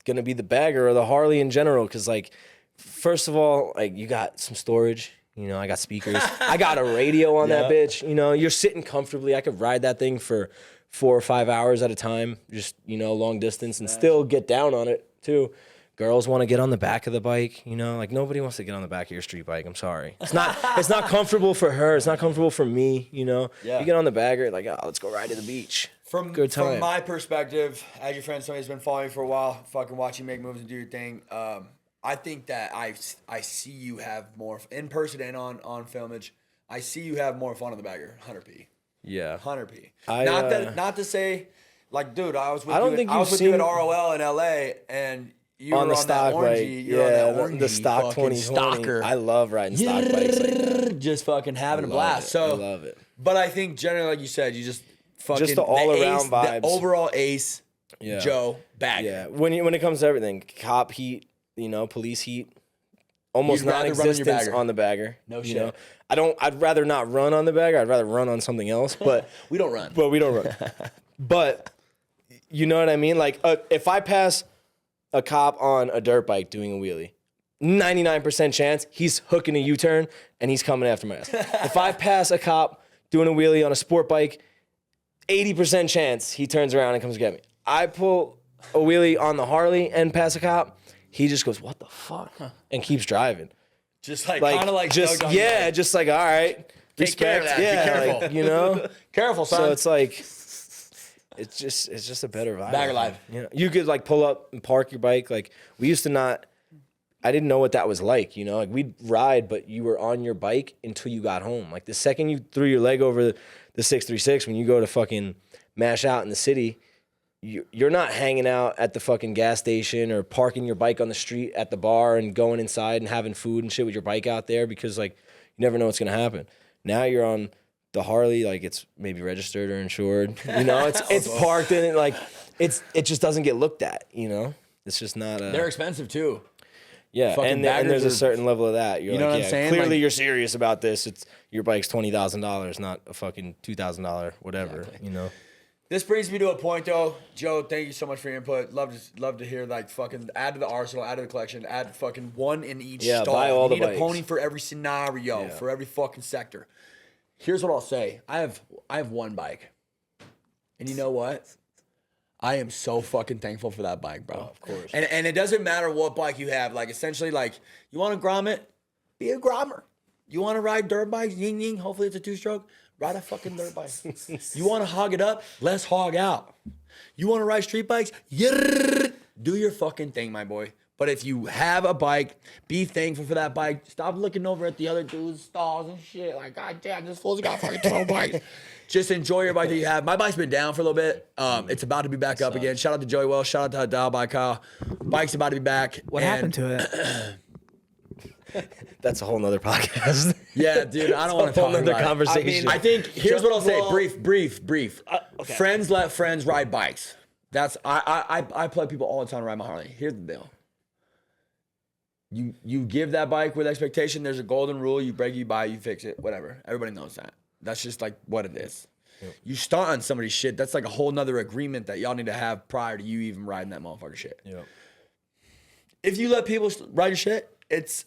gonna be the bagger or the Harley in general. Cause like, first of all, like you got some storage, I got speakers, I got a radio on that bitch, you're sitting comfortably. I could ride that thing for 4 or 5 hours at a time, just, long distance and still get down on it too. Girls want to get on the back of the bike, like nobody wants to get on the back of your street bike. I'm sorry. It's not comfortable for her. It's not comfortable for me, Yeah. You get on the bagger, like, let's go ride to the beach. From my perspective, as your friend, somebody's been following you for a while, fucking watching you make moves and do your thing. I think that I see you have more in person and on filmage. I see you have more fun on the bagger, 100p. Yeah, 100p. Not to say, like, dude, I was with you at ROL in LA, and you on were the on stock that orangey. You're on that orangey, the stock 2020. I love riding stock bikes like that. Just fucking having a blast. I love it. But I think generally, like you said, you just fucking just the all around vibes. The overall ace, Joe bag. Yeah, when it comes to everything, cop heat, police heat, almost non-existence on the bagger. No shit. I'd rather not run on the bagger. I'd rather run on something else. But we don't run. But you know what I mean? Like if I pass a cop on a dirt bike doing a wheelie, 99% chance he's hooking a U-turn and he's coming after my ass. If I pass a cop doing a wheelie on a sport bike, 80% chance he turns around and comes get me. I pull a wheelie on the Harley and pass a cop, he just goes, what the fuck? And keeps driving. Just like kind of like just just like, all right. Take care of that. Yeah, be careful. Careful, son. So it's like it's just a better vibe. Bagger life. You could like pull up and park your bike. Like we used to not. I didn't know what that was like. Like we'd ride, but you were on your bike until you got home. Like the second you threw your leg over the 636, when you go to fucking mash out in the city, you're not hanging out at the fucking gas station or parking your bike on the street at the bar and going inside and having food and shit with your bike out there because like you never know what's gonna happen. Now you're on the Harley, like it's maybe registered or insured. It's parked in it, like it just doesn't get looked at. It's just not. They're expensive too. Yeah, and there's a certain level of that. You're you know like, what I'm saying? Clearly, Like, you're serious about this. It's your bike's $20,000, not a fucking $2,000 whatever. Exactly. You know. This brings me to a point, though. Joe, thank you so much for your input. Love to hear, like, fucking add to the arsenal, add to the collection, add fucking one in each stall. Buy all you the need bikes. a pony for every scenario, for every fucking sector. Here's what I'll say. I have one bike. And you know what? I am so fucking thankful for that bike, bro. Oh, of course. And it doesn't matter what bike you have. Like, essentially, like, you want to grommet? Be a grommer. You want to ride dirt bikes? Ying, ying. Hopefully it's a two-stroke. Ride a fucking dirt bike. You want to hog it up? Let's hog out. You want to ride street bikes? Do your fucking thing, my boy. But if you have a bike, be thankful for that bike. Stop looking over at the other dudes' stalls and shit. Like, God damn, this fool's got fucking 12 bikes. Just enjoy your bike that you have. My bike's been down for a little bit. It's about to be back up again. Shout out to Joey Wells. Shout out to Dial by Kyle. Bike's about to be back. What happened to it? That's a whole nother podcast. Yeah, dude, I don't want to talk another about it. conversation. I think here's what I'll say. Brief. Okay. Friends let friends ride bikes. That's I play people all the time to ride my Harley. Here's the deal. You give that bike with expectation. There's a golden rule. You break, you buy, you fix it. Whatever. Everybody knows that. That's just like what it is. Yep. You stunt on somebody's shit. That's like a whole nother agreement that y'all need to have prior to you even riding that motherfucker shit. Yep. If you let people ride your shit, it's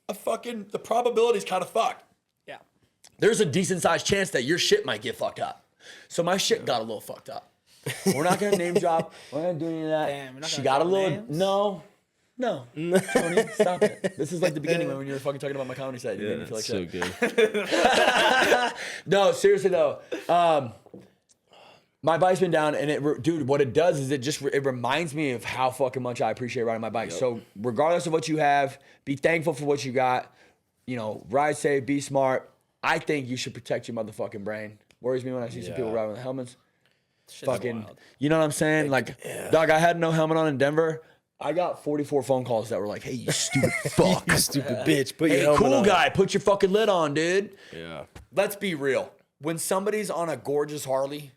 the probability's kind of fucked. Yeah. There's a decent sized chance that your shit might get fucked up. So my shit got a little fucked up. We're not gonna name drop. We're not gonna do any of that. Damn, we're not She gonna got a drop little names? No. Tony, stop it. This is like the beginning when you were fucking talking about my comedy set. You made me feel like so shit. good. No, seriously though. My bike's been down, and dude, what it does is it reminds me of how fucking much I appreciate riding my bike. Yep. So regardless of what you have, be thankful for what you got. You know, ride safe, be smart. I think you should protect your motherfucking brain. Worries me when I see some people riding with helmets. Fucking, you know what I'm saying? Like, dog, I had no helmet on in Denver. I got 44 phone calls that were like, "Hey, you stupid fuck, You stupid bitch, put your hey, helmet cool on." guy, put your fucking lid on, dude." Yeah. Let's be real. When somebody's on a gorgeous Harley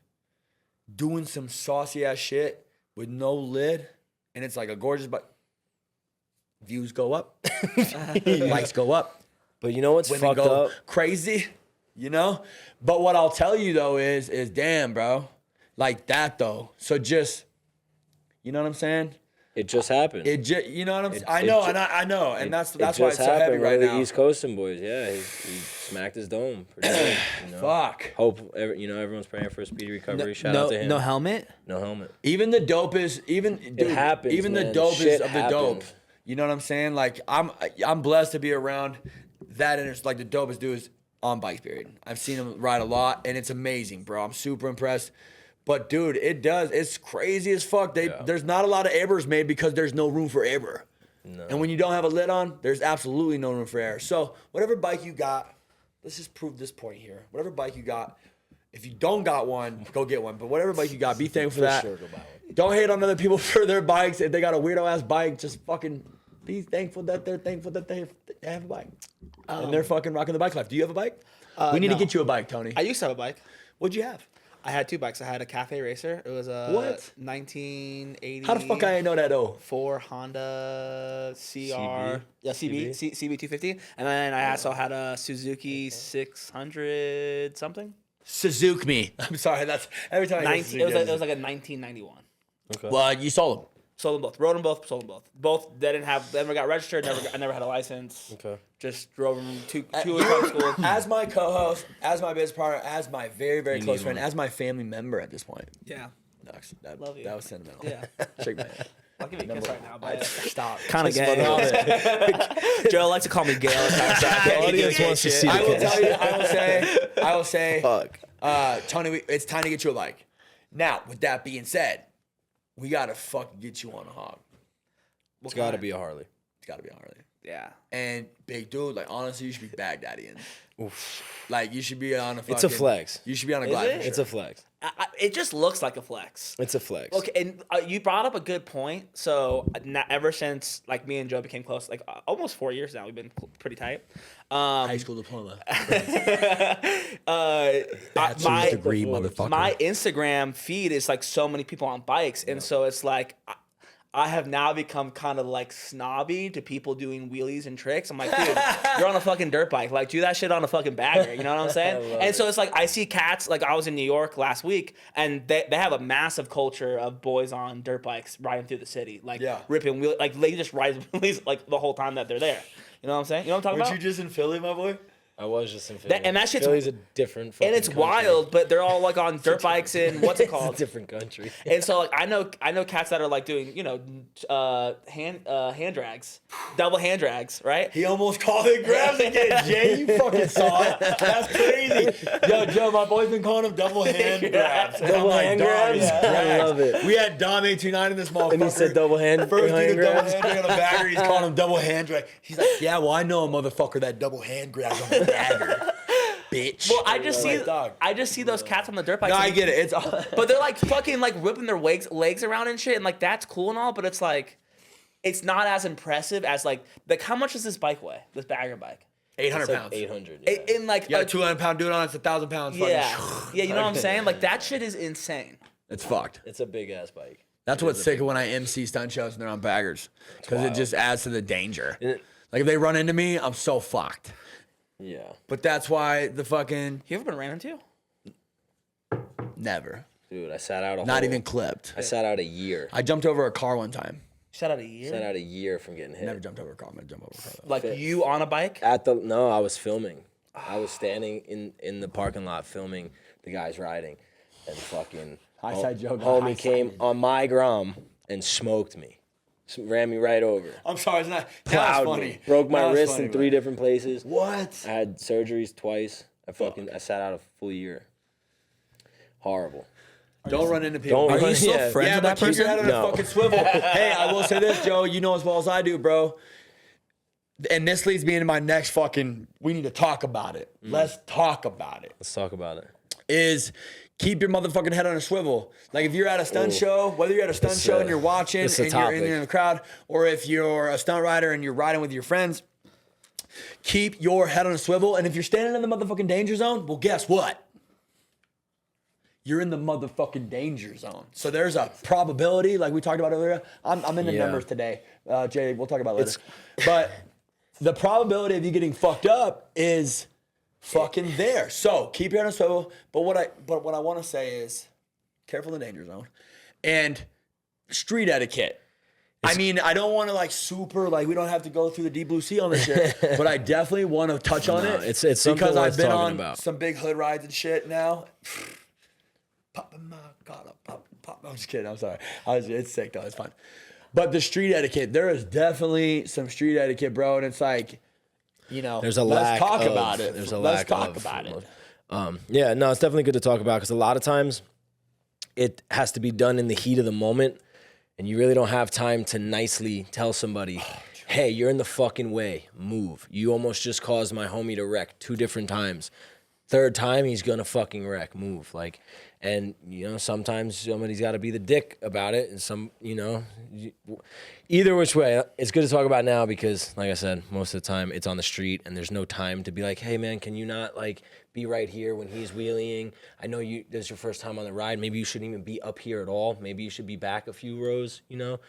doing some saucy ass shit with no lid, and it's like a gorgeous bike, views go up, likes go up. But you know what's Women fucked go up? crazy, you know? But what I'll tell you though is damn, bro. Like that though. So just, you know what I'm saying? It just happened. You know what I'm saying? I know, and that's why it's so heavy right one of the now. East Coasting boys, yeah, he smacked his dome. Pretty good, you know? Fuck. Hope everyone's praying for a speedy recovery. Shout out to him. No helmet? No helmet. Even the dope is happens, Even man. the dope Shit is of the dope. happens. You know what I'm saying? Like I'm blessed to be around that, and it's like the dopest dudes on bikes. Period. I've seen them ride a lot, and it's amazing, bro. I'm super impressed. But dude, it's crazy as fuck. There's not a lot of errors made because there's no room for error. No. And when you don't have a lid on, there's absolutely no room for error. So whatever bike you got, let's just prove this point here. Whatever bike you got, if you don't got one, go get one. But whatever bike you got, be thankful for that. Sure, go buy one. Don't hate on other people for their bikes. If they got a weirdo ass bike, just fucking be thankful that they're thankful that they have a bike. And they're fucking rocking the bike life. Do you have a bike? We need to get you a bike, Tony. I used to have a bike. What'd you have? I had two bikes. I had a Cafe Racer. It was a What? 1980. How the fuck I ain't know that though? For Honda CR. CB? Yeah, CB250. And then I also had a Suzuki 600 something. Suzuki me. I'm sorry. That's every time. I It was like a 1991. Okay. Well, you sold them. Sold them both. Rode them both. Sold them both. Both. They never got registered. I never had a license. Okay. Just drove them to high school. As my co-host, as my business partner, as my very, very You close need friend, one. as my family member at this point. Yeah. Love you. That was sentimental. Yeah. Shake my hand. I'll give you a kiss right now, but Stop. kind of gay. Joe likes to call me Gail. The audience wants to see the I will kiss. tell you. I will say. Fuck. Tony, it's time to get you a bike. Now, with that being said, we gotta fucking get you on a hog. It's got to be a Harley. It's gotta be a Harley. Yeah. And big dude, like honestly, you should be Baghdadian. Oof. Like you should be on a fucking. It's a flex. You should be on a Is glide. it? for It's sure. a flex. It just looks like a flex. It's a flex. Okay, and you brought up a good point. So ever since like me and Joe became close, like almost 4 years now, we've been pretty tight. High school diploma. My degree, motherfucker. my Instagram feed is like so many people on bikes, and so it's like I have now become kind of like snobby to people doing wheelies and tricks. I'm like, dude, you're on a fucking dirt bike. Like, do that shit on a fucking bagger. You know what I'm saying? And so it's like, I see cats, like I was in New York last week, and they have a massive culture of boys on dirt bikes riding through the city. Like, ripping wheels. Like, they just ride wheelies like the whole time that they're there. You know what I'm saying? You know what I'm talking about? Weren't you just in Philly, my boy? I was just in Philly. And that shit's... Philly's a different fucking And it's country. wild, but they're all like on dirt bikes in, what's it called? It's a different country. And so like I know cats that are like doing, you know, hand drags, double hand drags, right? He almost called it grabs again, Jay. You fucking saw it. That's crazy. Yo, Joe, my boy's been calling him double hand grabs. Double hand grabs? I love it. We had Dom 829 in this motherfucker. And he said double hand First dude grabs? double hand drag on the bagger, he's calling him double hand drag. He's like, yeah, well, I know a motherfucker that double hand grabs on the bagger. Bitch. Well, I just see those cats on the dirt bikes. No, I get it. It's but they're like fucking like whipping their legs around and shit, and like that's cool and all, but it's like it's not as impressive as like how much does this bike weigh? This bagger bike? 800 Like pounds. 800. In like a 200-pound dude on it's 1,000 pounds. Yeah, yeah. You know what I'm saying? Like that shit is insane. It's fucked. It's a big ass bike. That's what's sick when I MC stunt shows and they're on baggers, because it just adds to the danger. Like if they run into me, I'm so fucked. Yeah. But that's why the fucking You ever been ran into? never. Dude, I sat out Not even clipped. I sat out a year. I jumped over a car one time. Shut out a year. Sat out a year from getting hit. Never jumped over a car. I'm gonna jump over a car. Though. Like you on a bike? No, I was filming. I was standing in the parking lot filming the guys riding, and fucking Highside Joe. homie came on my grom and smoked me. Ran me right over. I'm sorry, it's not. Plowed funny. me. Broke my That was wrist funny, in 3 different places. What? I had surgeries twice. I sat out a full year. Horrible. Don't run into people. Don't Are run- you still yeah. friends Yeah, with but that person? keep your Head on No. a fucking swivel. Hey, I will say this, Joe. You know as well as I do, bro. And this leads me into my next fucking. We need to talk about it. Let's talk about it. Let's talk about it. Is keep your motherfucking head on a swivel. Like if you're at a stunt show, whether you're at a stunt show and you're watching it's a and you're in topic. the crowd, or if you're a stunt rider and you're riding with your friends, keep your head on a swivel. And if you're standing in the motherfucking danger zone, well, guess what? You're in the motherfucking danger zone. So there's a probability, like we talked about earlier. I'm in the numbers today. Jay, we'll talk about it later. But the probability of you getting fucked up is fucking there. So keep your head on a swivel. But what I want to say is, careful in the danger zone, and street etiquette. I mean, I don't want to like super like we don't have to go through the deep blue sea on this shit, but I definitely want to touch on it. It's something because I've worth been talking on about. some big hood rides and shit now. Popping my collar, pop. I'm just kidding. I'm sorry. It's sick though. It's fun. But the street etiquette, there is definitely some street etiquette, bro, and it's like, you know, There's a let's lack talk of, about it. There's a Let's lack talk of, about it. Yeah, no, it's definitely good to talk about because a lot of times it has to be done in the heat of the moment, and you really don't have time to nicely tell somebody, hey, you're in the fucking way, move. You almost just caused my homie to wreck 2 different times. 3rd time, he's gonna fucking wreck, move. Like, and, you know, sometimes somebody's got to be the dick about it. And some, you know, either which way, it's good to talk about now because, like I said, most of the time it's on the street and there's no time to be like, hey, man, can you not, like, be right here when he's wheeling? I know this is your first time on the ride. Maybe you shouldn't even be up here at all. Maybe you should be back a few rows, you know?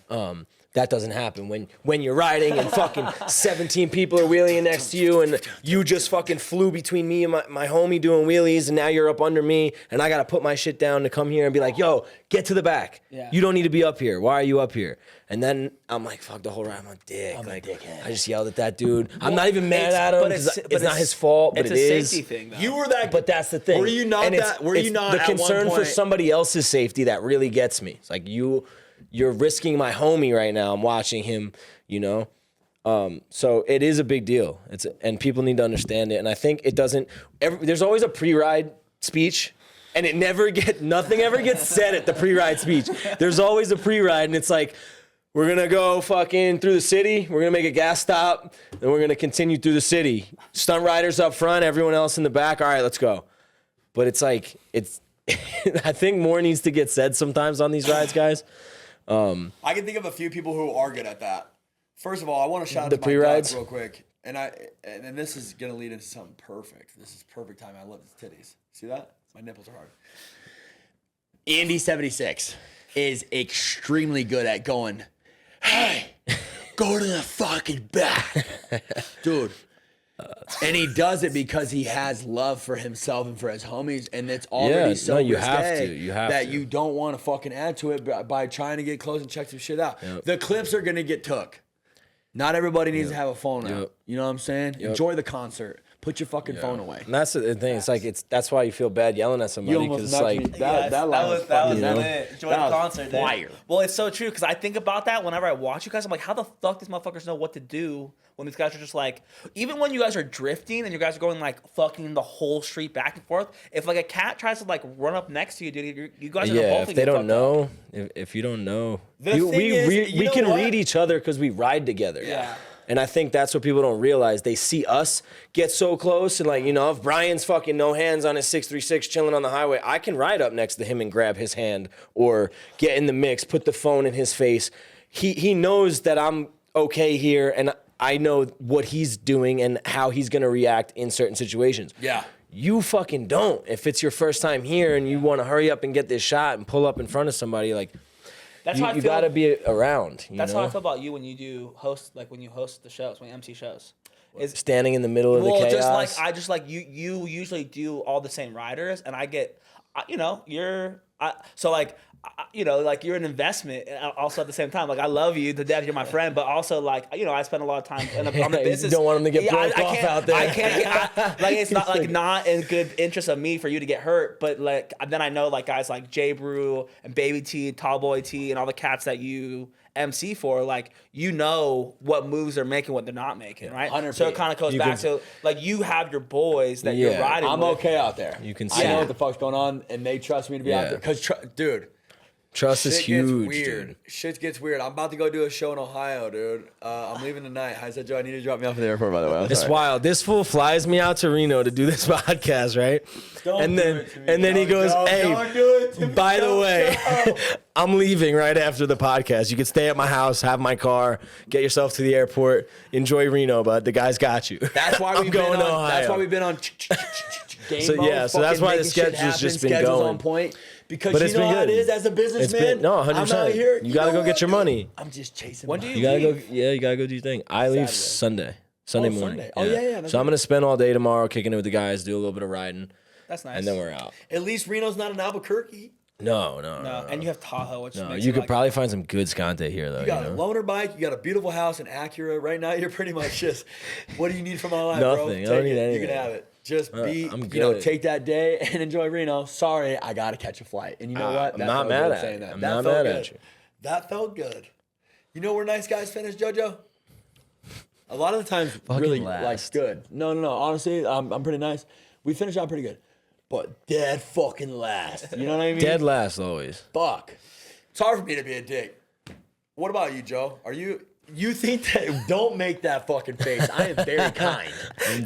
Yeah. That doesn't happen when you're riding and fucking 17 people are wheeling next to you and you just fucking flew between me and my homie doing wheelies and now you're up under me and I gotta put my shit down to come here and be like, yo, get to the back. Yeah. You don't need to be up here. Why are you up here? And then I'm like, fuck the whole ride. I'm a dick. I'm a dickhead. I just yelled at that dude. I'm not even mad at him. but It's not his fault, but it's it a is. safety thing, though. You were that. But that's the thing. Were you not And that? Were you not the at one concern for point- somebody else's safety that really gets me? It's like you're risking my homie right now. I'm watching him, you know. So it is a big deal. And people need to understand it. And I think it doesn't. There's always a pre-ride speech, and nothing ever gets said at the pre-ride speech. There's always a pre-ride, and it's like, we're gonna go fucking through the city. We're gonna make a gas stop, then we're gonna continue through the city. Stunt riders up front, everyone else in the back. All right, let's go. But it's like I think more needs to get said sometimes on these rides, guys. I can think of a few people who are good at that. First of all, I want to shout out The to my pre-rides? duck real quick. And this is gonna lead into something perfect. This is perfect time. I love his titties. See that? My nipples are hard. Andy 76. is extremely good at going, hey, go to the fucking back. Dude. And he does it because he has love for himself and for his homies, and it's already so you risque have to. You have that to. you don't want to fucking add to it by trying to get close and check some shit out. Yep. The clips are gonna get took. Not everybody needs to have a phone out. You know what I'm saying? Enjoy the concert. Put your fucking phone away. And that's the thing. It's like that's why you feel bad yelling at somebody because it's like that was lit. Enjoy the concert, fire. Well, it's so true because I think about that whenever I watch you guys. I'm like, how the fuck these motherfuckers know what to do when these guys are just like, even when you guys are drifting and you guys are going like fucking the whole street back and forth. If like a cat tries to like run up next to you, dude, you guys are both. If they don't know, if you don't know, we can read each other because we ride together. Yeah. And I think that's what people don't realize. They see us get so close and like, you know, if Brian's fucking no hands on his 636 chilling on the highway, I can ride up next to him and grab his hand or get in the mix, put the phone in his face. He knows that I'm okay here and I know what he's doing and how he's going to react in certain situations. Yeah. You fucking don't. If it's your first time here and you want to hurry up and get this shot and pull up in front of somebody, like, that's how I you feel. got to be around. That's how I feel about you when you host the shows, when you MC shows. Is standing in the middle of the chaos. just like you usually do all the same riders, and I get, you're an investment. Also at the same time, like I love you to death, you're my friend, but also like I spend a lot of time on the business. You don't want them to get broke off out there. I can't. Like it's not like not in good interest of me for you to get hurt, but like then I know like guys like J Brew and Baby T, Tallboy T, and all the cats that you MC for, like what moves they're making, what they're not making, right? 100%. So it kind of goes back to like you have your boys that you're riding. I'm with. okay out there. You can see. I know what the fuck's going on, and they trust me to be out there. Because, dude. Trust is huge, Shit gets weird. dude. Shit gets weird. I'm about to go do a show in Ohio, dude. I'm leaving tonight. HighSideJoe, I need to drop me off at the airport, by the way. It's wild. This fool flies me out to Reno to do this podcast, right? And then he goes, "Hey, by the way, I'm leaving right after the podcast. You can stay at my house, have my car, get yourself to the airport, enjoy Reno, but the guy's got you." That's why we've been on. That's why we've been on. So that's why the schedule's just been going on point. Because but you know how it is as a businessman. No, 100%. I'm out here. You gotta go get your money. I'm just chasing. When do You gotta go. Yeah, you gotta go do your thing. I leave Sunday morning. Sunday. Oh yeah. So I'm gonna spend all day tomorrow kicking it with the guys, do a little bit of riding. That's nice. And then we're out. At least Reno's not in Albuquerque. No. And you have Tahoe, which makes you could probably find some good Scante here though. You got a loaner bike. You got a beautiful house in Acura. Right now, you're pretty much just. What do you need from my life, bro? Nothing. I don't need anything. You can have it. Just I'm good. take that day and enjoy Reno. Sorry, I gotta catch a flight. And you know what? I'm not mad at you. I'm not mad at you. That felt good. You know where nice guys finish, JoJo? A lot of the times, Fucking really last. like good. No. Honestly, I'm pretty nice. We finish out pretty good, but dead fucking last. You know what I mean? Dead last always. Fuck. It's hard for me to be a dick. What about you, Joe? Are you? You think that? Don't make that fucking face. I am very kind.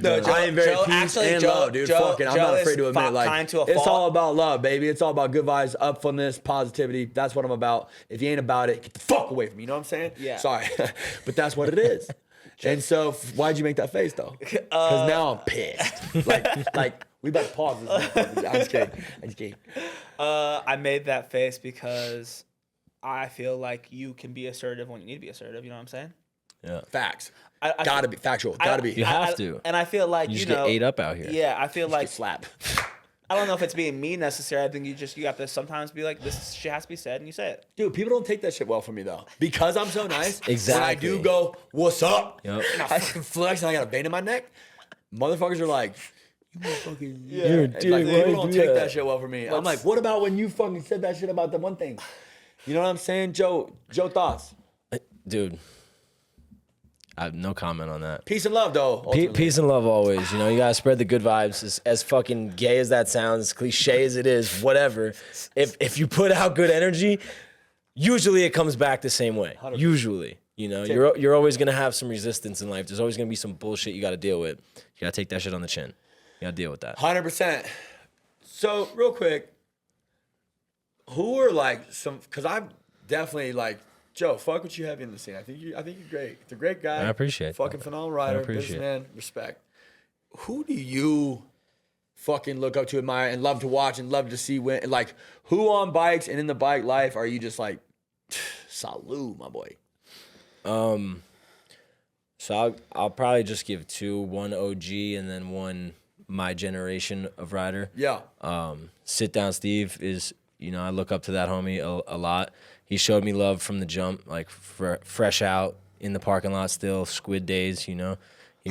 No, Joe, I am very Joe, peace actually, and Joe, love, dude. Joe, Fucking, I'm Joe not is afraid to admit, like, kind to a it's fault. all about love, baby. It's all about good vibes, upfulness, positivity. That's what I'm about. If you ain't about it, get the fuck away from me. You know what I'm saying? Yeah. Sorry, but that's what it is. And so, why'd you make that face though? Because now I'm pissed. like we about to pause this. I'm just kidding. I made that face because I feel like you can be assertive when you need to be assertive. You know what I'm saying? Yeah. Facts. Gotta be factual. Gotta be. You have to. And I feel like You just get ate up out here. Yeah, I feel like slap. I don't know if it's being mean necessarily. I think you have to sometimes be like, this shit has to be said, and you say it. Dude, people don't take that shit well from me though. Because I'm so nice. Exactly. When I do go, what's up? Yep. And I fucking flex and I got a vein in my neck. Motherfuckers are like, you motherfucking You're a dick. like, Why people you don't do take that? that shit well from me. I'm like, what about when you fucking said that shit about the one thing? You know what I'm saying? Joe, thoughts? Dude. I have no comment on that. Peace and love though. Peace and love always. You know, you gotta spread the good vibes. As fucking gay as that sounds, as cliche as it is, whatever. If you put out good energy, usually it comes back the same way. 100%. Usually, you know, you're always gonna have some resistance in life. There's always gonna be some bullshit you gotta deal with. You gotta take that shit on the chin. You gotta deal with that. 100%. So real quick, who are like some? Because I'm definitely like. Joe, fuck what you have in the scene. I think you're great. You're a great guy. I appreciate fucking that. phenomenal rider, I appreciate businessman, respect. Who do you fucking look up to, admire, and love to watch and love to see win? Like, who on bikes and in the bike life are you just like, salute, my boy? So I'll probably just give two, one OG and then one my generation of rider. Yeah. Sit Down Steve is, I look up to that homie a lot. He showed me love from the jump, like fresh out in the parking lot still, squid days, He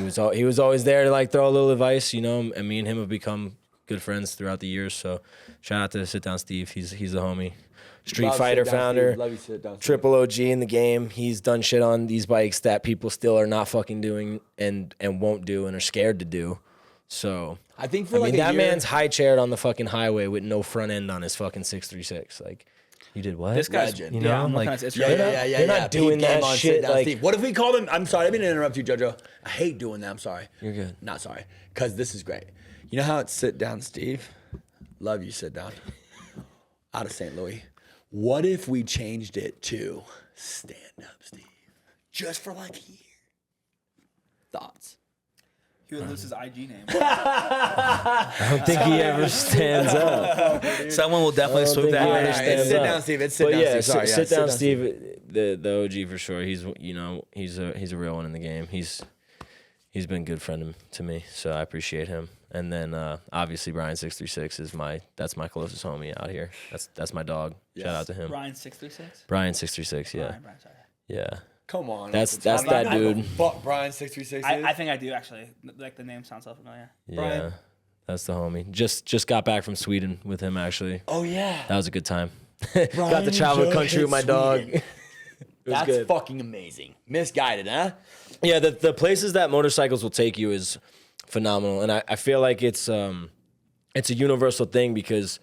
was always there to like throw a little advice, and me and him have become good friends throughout the years. So shout out to Sit Down Steve. He's the homie. Street Fighter founder, triple OG in the game. He's done shit on these bikes that people still are not fucking doing and won't do and are scared to do. So I think that man's high chaired on the fucking highway with no front end on his fucking 636. Like, you did what? This guy's legend. I'm like, They're not doing that shit. Like, Steve. What if we called him? I'm sorry, I didn't interrupt you, JoJo. I hate doing that. I'm sorry. You're good. Not sorry, because this is great. You know how it's Sit Down Steve? Love you, Sit Down. Out of St. Louis. What if we changed it to Stand Up Steve? Just for like a year. Thoughts? He would lose his IG name. I don't think he ever stands up. Someone will definitely swoop that. It's Sit Down Steve. It's Sit Down Steve. Sorry, Sit Down Steve, the OG for sure. He's a real one in the game. He's been a good friend to me, so I appreciate him. And then obviously Brian 636 is that's my closest homie out here. That's my dog. Yes. Shout out to him. Brian 636. Brian 636. Yeah. Brian, sorry. Yeah. Come on. That's that dude. Fuck Brian 636. I think I do actually. Like the name sounds so familiar. Yeah. Brian. That's the homie. Just got back from Sweden with him actually. Oh yeah. That was a good time. Got to travel the country with my dog. That's good. fucking amazing. Misguided, huh? Yeah, the places that motorcycles will take you is phenomenal, and I feel like it's a universal thing because,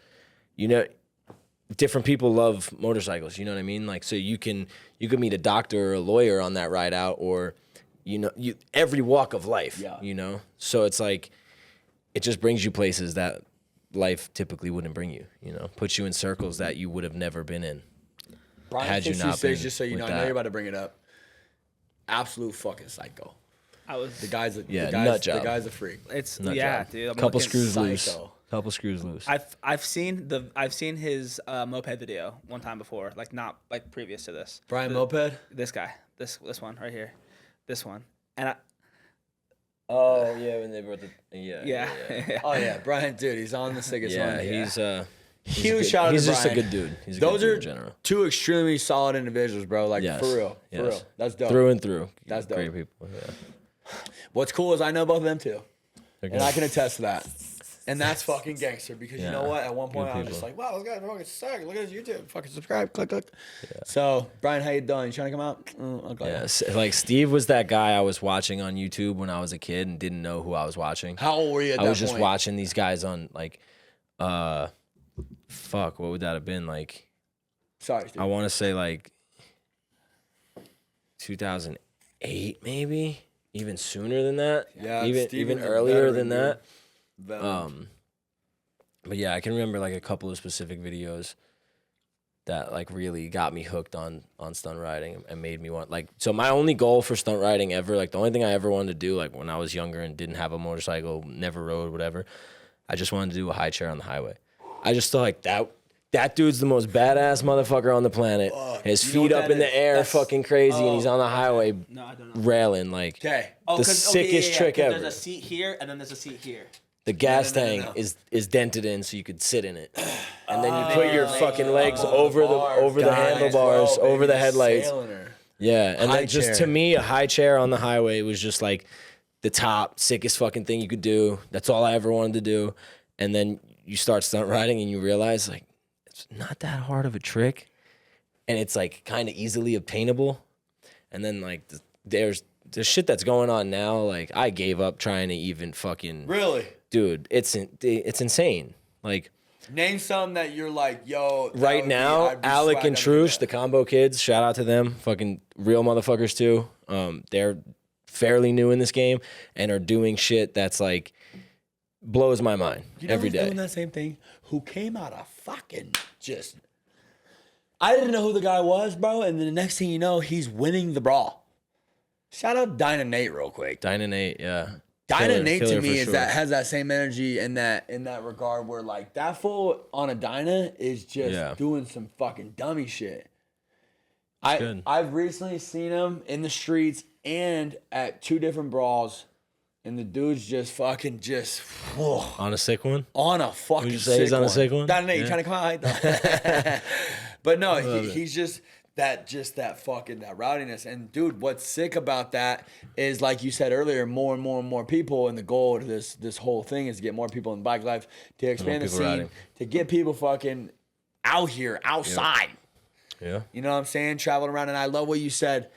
different people love motorcycles. You know what I mean? Like, so you could meet a doctor or a lawyer on that ride out, or every walk of life. Yeah. So it's like it just brings you places that life typically wouldn't bring you. Puts you in circles that you would have never been in. Brian Had you not been just so you know, I know you're about to bring it up. Absolute fucking psycho. The guy's a freak. It's Nut yeah, job. dude. Couple screws psycho. loose. Couple screws loose. I've seen his moped video one time before, like not like previous to this. Brian Moped? This guy, this one right here, this one, and Oh yeah, when they brought the yeah. Oh yeah, Brian, dude, he's on the sickest one. He's huge shout out to Brian. He's just a good dude. He's a good dude in general. Two extremely solid individuals, bro. Like Yes. for real, Yes. for real. That's dope. Through and through. That's dope. Great people. Yeah. What's cool is I know both of them too, They're and I can attest to that. And that's fucking gangster because you know Yeah. what? At one point Good I was just people. like, wow, this guy's fucking sick. Look at his YouTube. Fucking subscribe. Click. So Brian, how you doing? You trying to come out? Okay. Yeah, like Steve was that guy I was watching on YouTube when I was a kid and didn't know who I was watching. How old were you at that I was point? just watching these guys on like, what would that have been like? Sorry, Steve. I want to say like 2008, maybe even sooner than that. Yeah, even Steven's a earlier veteran, than that. Veteran. But yeah, I can remember like a couple of specific videos that like really got me hooked on stunt riding and made me want so my only goal for stunt riding ever, like the only thing I ever wanted to do, like when I was younger and didn't have a motorcycle, never rode, whatever, I just wanted to do a high chair on the highway. I just thought like that dude's the most badass motherfucker on the planet. His feet up in the air, That's- fucking crazy, and he's on the highway No, I don't know. railing like Okay. the sickest trick ever. There's a seat here and then there's a seat here. The gas no. tank is dented in so you could sit in it, and then you put your fucking legs over the handlebars, over the headlights. Yeah, and High then just chair. to me, a high chair on the highway was just like the top sickest fucking thing you could do. That's all I ever wanted to do. And then you start stunt riding and you realize like it's not that hard of a trick, and it's like kind of easily obtainable. And then like there's shit that's going on now. Like I gave up trying to even fucking dude. It's insane. Like Name some that you're like, yo. that right would now, I'd be Alec and swag under Trush, that. the combo kids, shout out to them. Fucking real motherfuckers too. They're fairly new in this game and are doing shit that's like blows my mind You know every who's day. doing that same thing? Who came out of fucking just. I didn't know who the guy was, bro. And then the next thing you know, he's winning the brawl. Shout out Dyna Nate real quick. Dyna Nate, yeah. Dyna Nate to killer me for is sure. that has that same energy in that regard where like that fool on a Dyna is just doing some fucking dummy shit. I've recently seen him in the streets and at 2 different brawls, and the dude's just fucking whoa. On a sick one? On a fucking Would you say sick he's on one. a sick one? Dyna Nate, you trying to come out? But no, he's just that rowdiness. And dude, what's sick about that is, like you said earlier, more and more and more people, and the goal of this whole thing is to get more people in bike life, to expand the scene, riding. to get people fucking out here, outside. Yeah. You know what I'm saying? Traveling around. And I love what you said.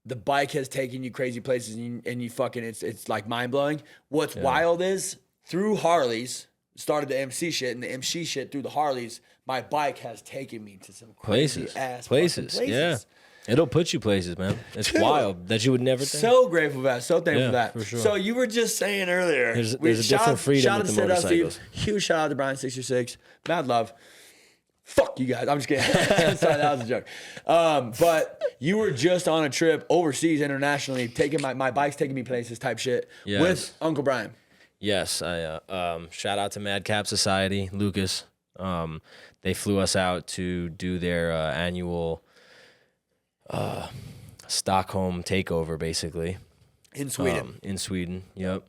The bike has taken you crazy places, and you fucking, it's like mind blowing. What's wild is through Harleys, started the MC shit, and the MC shit through the Harleys, my bike has taken me to some crazy places. Yeah. It'll put you places, man. It's wild that you would never think. So grateful for that. So thankful for that. For sure. So you were just saying earlier. There's a different freedom with the motorcycles. Huge shout out to Brian66. Mad love. Fuck you guys. I'm just kidding. Sorry, that was a joke. But you were just on a trip overseas, internationally, taking my bike's taking me places type shit with Uncle Brian. Yes. I shout out to Madcap Society, Lucas. They flew us out to do their annual Stockholm takeover, basically. In Sweden. In Sweden, yep.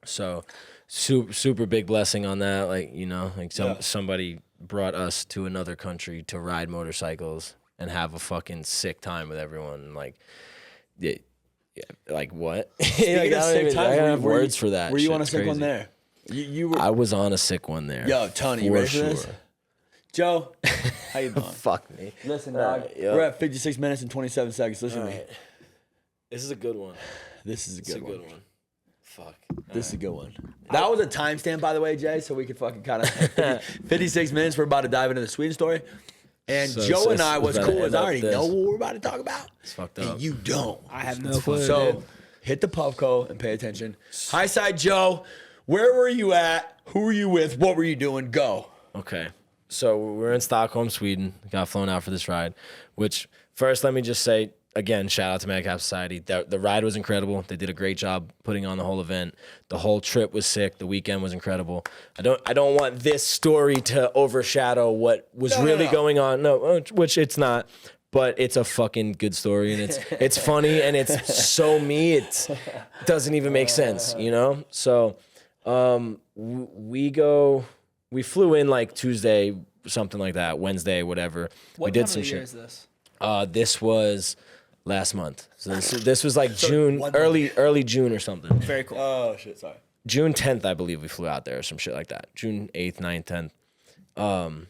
So super big blessing on that. Like, you know, like somebody brought us to another country to ride motorcycles and have a fucking sick time with everyone. Like, like what? I don't have words for that. Were you on a sick one there? You were. I was on a sick one there. Yo, Tony, you ready for this? Joe, how you doing? Fuck me. Listen, dog. We're at 56 minutes and 27 seconds. Listen to me. This is a good one. This is a good one. Fuck. This is a good one. That was a timestamp, by the way, Jay, so we could fucking kind of 56 minutes. We're about to dive into the Sweden story. And Joe and I, what's cool is I already know what we're about to talk about. It's fucked up. And you don't. I have no clue. So hit the Pubco and pay attention. Highside Joe, where were you at? Who were you with? What were you doing? Go. Okay. So we're in Stockholm, Sweden. Got flown out for this ride, which first, let me just say, again, shout out to Madcap Society. The ride was incredible. They did a great job putting on the whole event. The whole trip was sick. The weekend was incredible. I don't want this story to overshadow what was really going on. No, which it's not. But it's a fucking good story, and it's funny, and it's so me. It doesn't even make sense, you know. So we flew in like Tuesday, something like that, Wednesday, whatever. What we did time some of the year shit. is this? This was last month. So this was like June, early June or something. Very cool. Oh, shit, sorry. June 10th, I believe we flew out there or some shit like that. June 8th, 9th, 10th.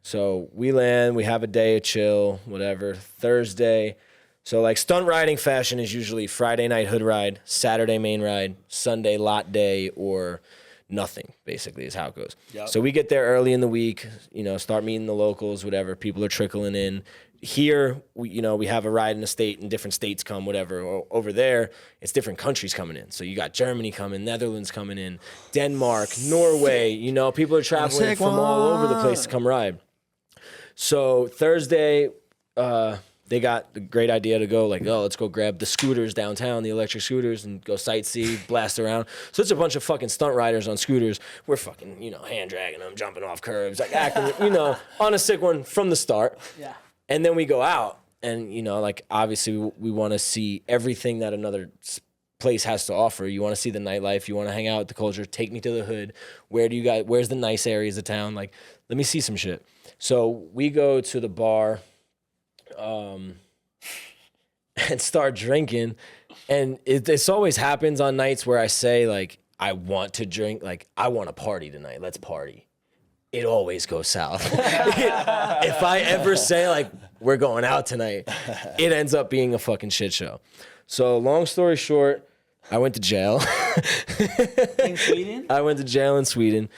So we land, we have a day of chill, whatever. Thursday. So like stunt riding fashion is usually Friday night hood ride, Saturday main ride, Sunday lot day, or nothing, basically, is how it goes. Yep. So we get there early in the week, you know, start meeting the locals, whatever. People are trickling in. Here, we have a ride in a state and different states come, whatever. Over there, it's different countries coming in. So you got Germany coming, Netherlands coming in, Denmark, Norway, you know, people are traveling from all over the place to come ride. So Thursday, they got the great idea to go like, oh, let's go grab the scooters downtown, the electric scooters, and go sightsee, blast around. So it's a bunch of fucking stunt riders on scooters. We're fucking, you know, hand dragging them, jumping off curbs, like acting, you know, on a sick one from the start. Yeah. And then we go out and, you know, like obviously we want to see everything that another place has to offer. You want to see the nightlife. You want to hang out with the culture. Take me to the hood. Where's the nice areas of town? Like, let me see some shit. So we go to the bar and start drinking. And this always happens on nights where I say, like, I want to drink. Like, I want to party tonight. Let's party. It always goes south. If I ever say, like, we're going out tonight, it ends up being a fucking shit show. So long story short, I went to jail. In Sweden? I went to jail in Sweden.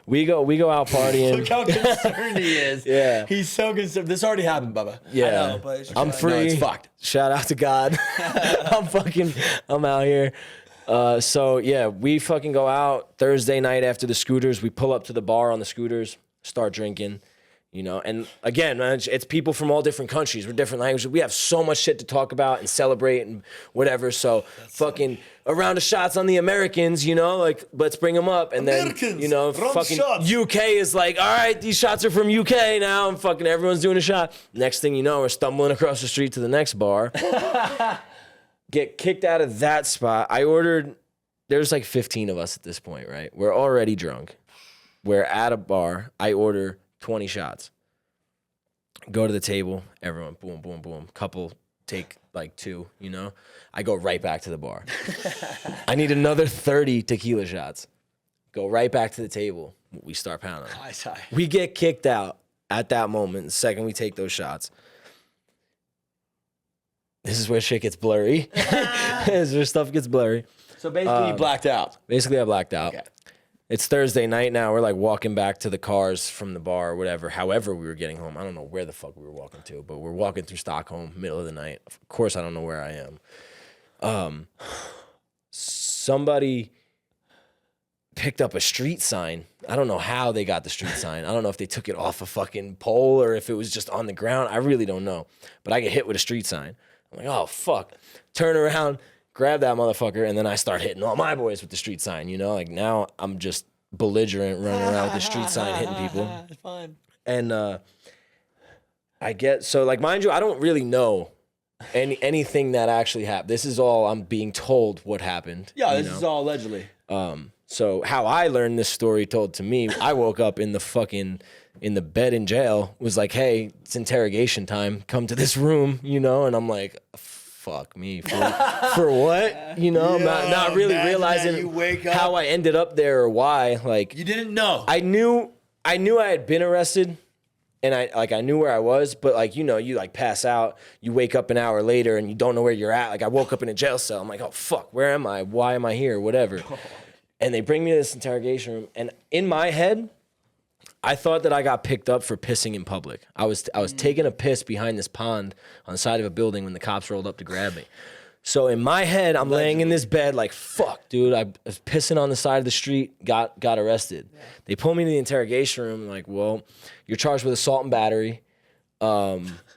We go out partying. Look how concerned he is. Yeah. He's so concerned. This already happened, Bubba. Yeah. I know, but I'm free. No, it's fucked. Shout out to God. I'm out here. So yeah, we fucking go out Thursday night after the scooters. We pull up to the bar on the scooters, start drinking. You know, and again, man, it's people from all different countries with different languages. We have so much shit to talk about and celebrate and whatever. So fucking a round of shots on the Americans, you know, like let's bring them up. And Americans, then, you know, fucking shots. UK is like, all right, these shots are from UK now, and fucking everyone's doing a shot. Next thing you know, we're stumbling across the street to the next bar. Get kicked out of that spot. There's like 15 of us at this point, right? We're already drunk. We're at a bar. I order 20 shots. Go to the table, everyone, boom, boom, boom. Couple take like 2, you know? I go right back to the bar. I need another 30 tequila shots. Go right back to the table. We start pounding. We get kicked out at that moment, the second we take those shots. This is where shit gets blurry. This is where stuff gets blurry. So basically, you blacked out. Basically, I blacked out. Okay. It's Thursday night now. We're like walking back to the cars from the bar or whatever. However we were getting home. I don't know where the fuck we were walking to, but we're walking through Stockholm, middle of the night. Of course, I don't know where I am. Somebody picked up a street sign. I don't know how they got the street sign. I don't know if they took it off a fucking pole or if it was just on the ground. I really don't know. But I get hit with a street sign. I'm like, oh, fuck. Turn around. Grab that motherfucker, and then I start hitting all my boys with the street sign, you know? Like, now I'm just belligerent running around with the street sign hitting people. It's fine. And so, like, mind you, I don't really know anything that actually happened. This is all I'm being told what happened. Yeah, this is all allegedly. So how I learned this story told to me, I woke up in the bed in jail, was like, hey, it's interrogation time. Come to this room, you know? And I'm like, fuck me for what? You know, not really realizing how I ended up there or why. Like, you didn't know. I knew I had been arrested, and I knew where I was, but like, you know, you like pass out, you wake up an hour later and you don't know where you're at. Like, I woke up in a jail cell. I'm like, oh fuck, where am I? Why am I here? Whatever. And they bring me to this interrogation room, and in my head, I thought that I got picked up for pissing in public. I was taking a piss behind this pond on the side of a building when the cops rolled up to grab me. So in my head, I'm laying in this bed like, fuck, dude, I was pissing on the side of the street, got arrested. Yeah. They pull me to the interrogation room, like, well, you're charged with assault and battery. What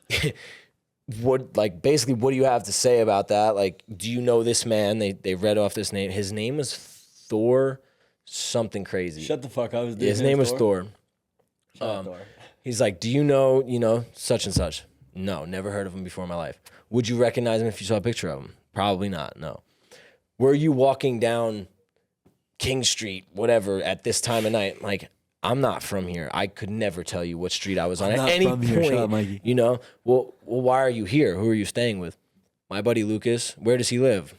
do you have to say about that? Like, do you know this man? They read off this name. His name was Thor something crazy. Shut the fuck up. His name was Thor. He's like, do you know, such and such? No, never heard of him before in my life. Would you recognize him if you saw a picture of him? Probably not, no. Were you walking down King Street, whatever, at this time of night? Like, I'm not from here. I could never tell you what street I was on at any point. Shut up, Mikey. You know, well, why are you here? Who are you staying with? My buddy Lucas. Where does he live?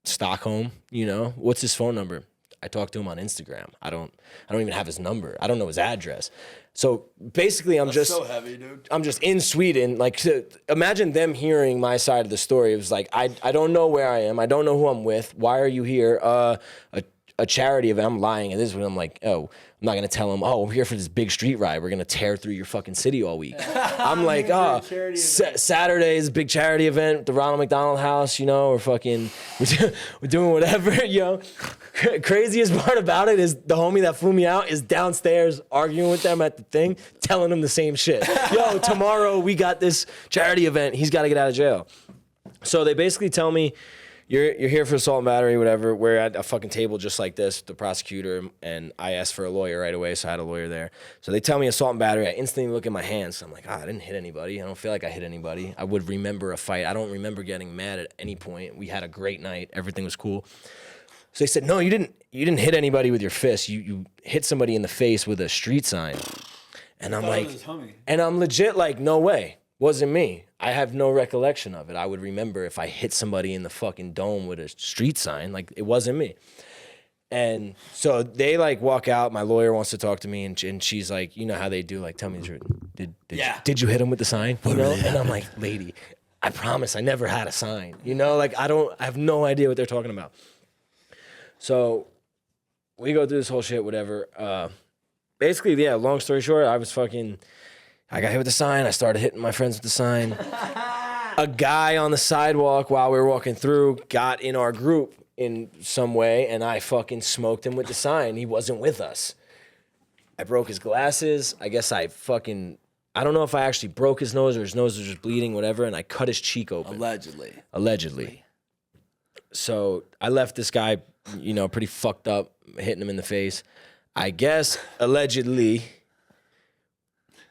Stockholm. You know, what's his phone number? I talked to him on Instagram. I don't even have his number. I don't know his address. So basically, That's so heavy, dude. I'm just in Sweden. Like, imagine them hearing my side of the story. It was like, I don't know where I am. I don't know who I'm with. Why are you here? A charity event. I'm lying at this one. I'm like, oh, I'm not gonna tell them. Oh, we're here for this big street ride. We're gonna tear through your fucking city all week. I'm like, Saturday is a big charity event at the Ronald McDonald House. You know, we're doing whatever. You know, craziest part about it is the homie that flew me out is downstairs arguing with them at the thing, telling them the same shit. Yo, tomorrow we got this charity event. He's got to get out of jail. So they basically tell me, You're here for assault and battery, whatever. We're at a fucking table just like this, the prosecutor, and I asked for a lawyer right away, so I had a lawyer there. So they tell me assault and battery. I instantly look at my hands. So I'm like, I didn't hit anybody. I don't feel like I hit anybody. I would remember a fight. I don't remember getting mad at any point. We had a great night. Everything was cool. So they said, no, you didn't hit anybody with your fist. You hit somebody in the face with a street sign. And I'm like, and I'm legit like, no way. Wasn't me. I have no recollection of it. I would remember if I hit somebody in the fucking dome with a street sign. Like, it wasn't me. And so they like walk out. My lawyer wants to talk to me, and she's like, you know how they do, like, tell me the truth. Did you hit him with the sign? You know? And I'm like, lady, I promise I never had a sign. You know, like, I have no idea what they're talking about. So we go through this whole shit, whatever. Basically, yeah, long story short, I got hit with the sign. I started hitting my friends with the sign. A guy on the sidewalk while we were walking through got in our group in some way, and I fucking smoked him with the sign. He wasn't with us. I broke his glasses. I guess I fucking I don't know if I actually broke his nose or his nose was just bleeding, whatever, and I cut his cheek open. Allegedly. So I left this guy, you know, pretty fucked up, hitting him in the face. I guess, allegedly,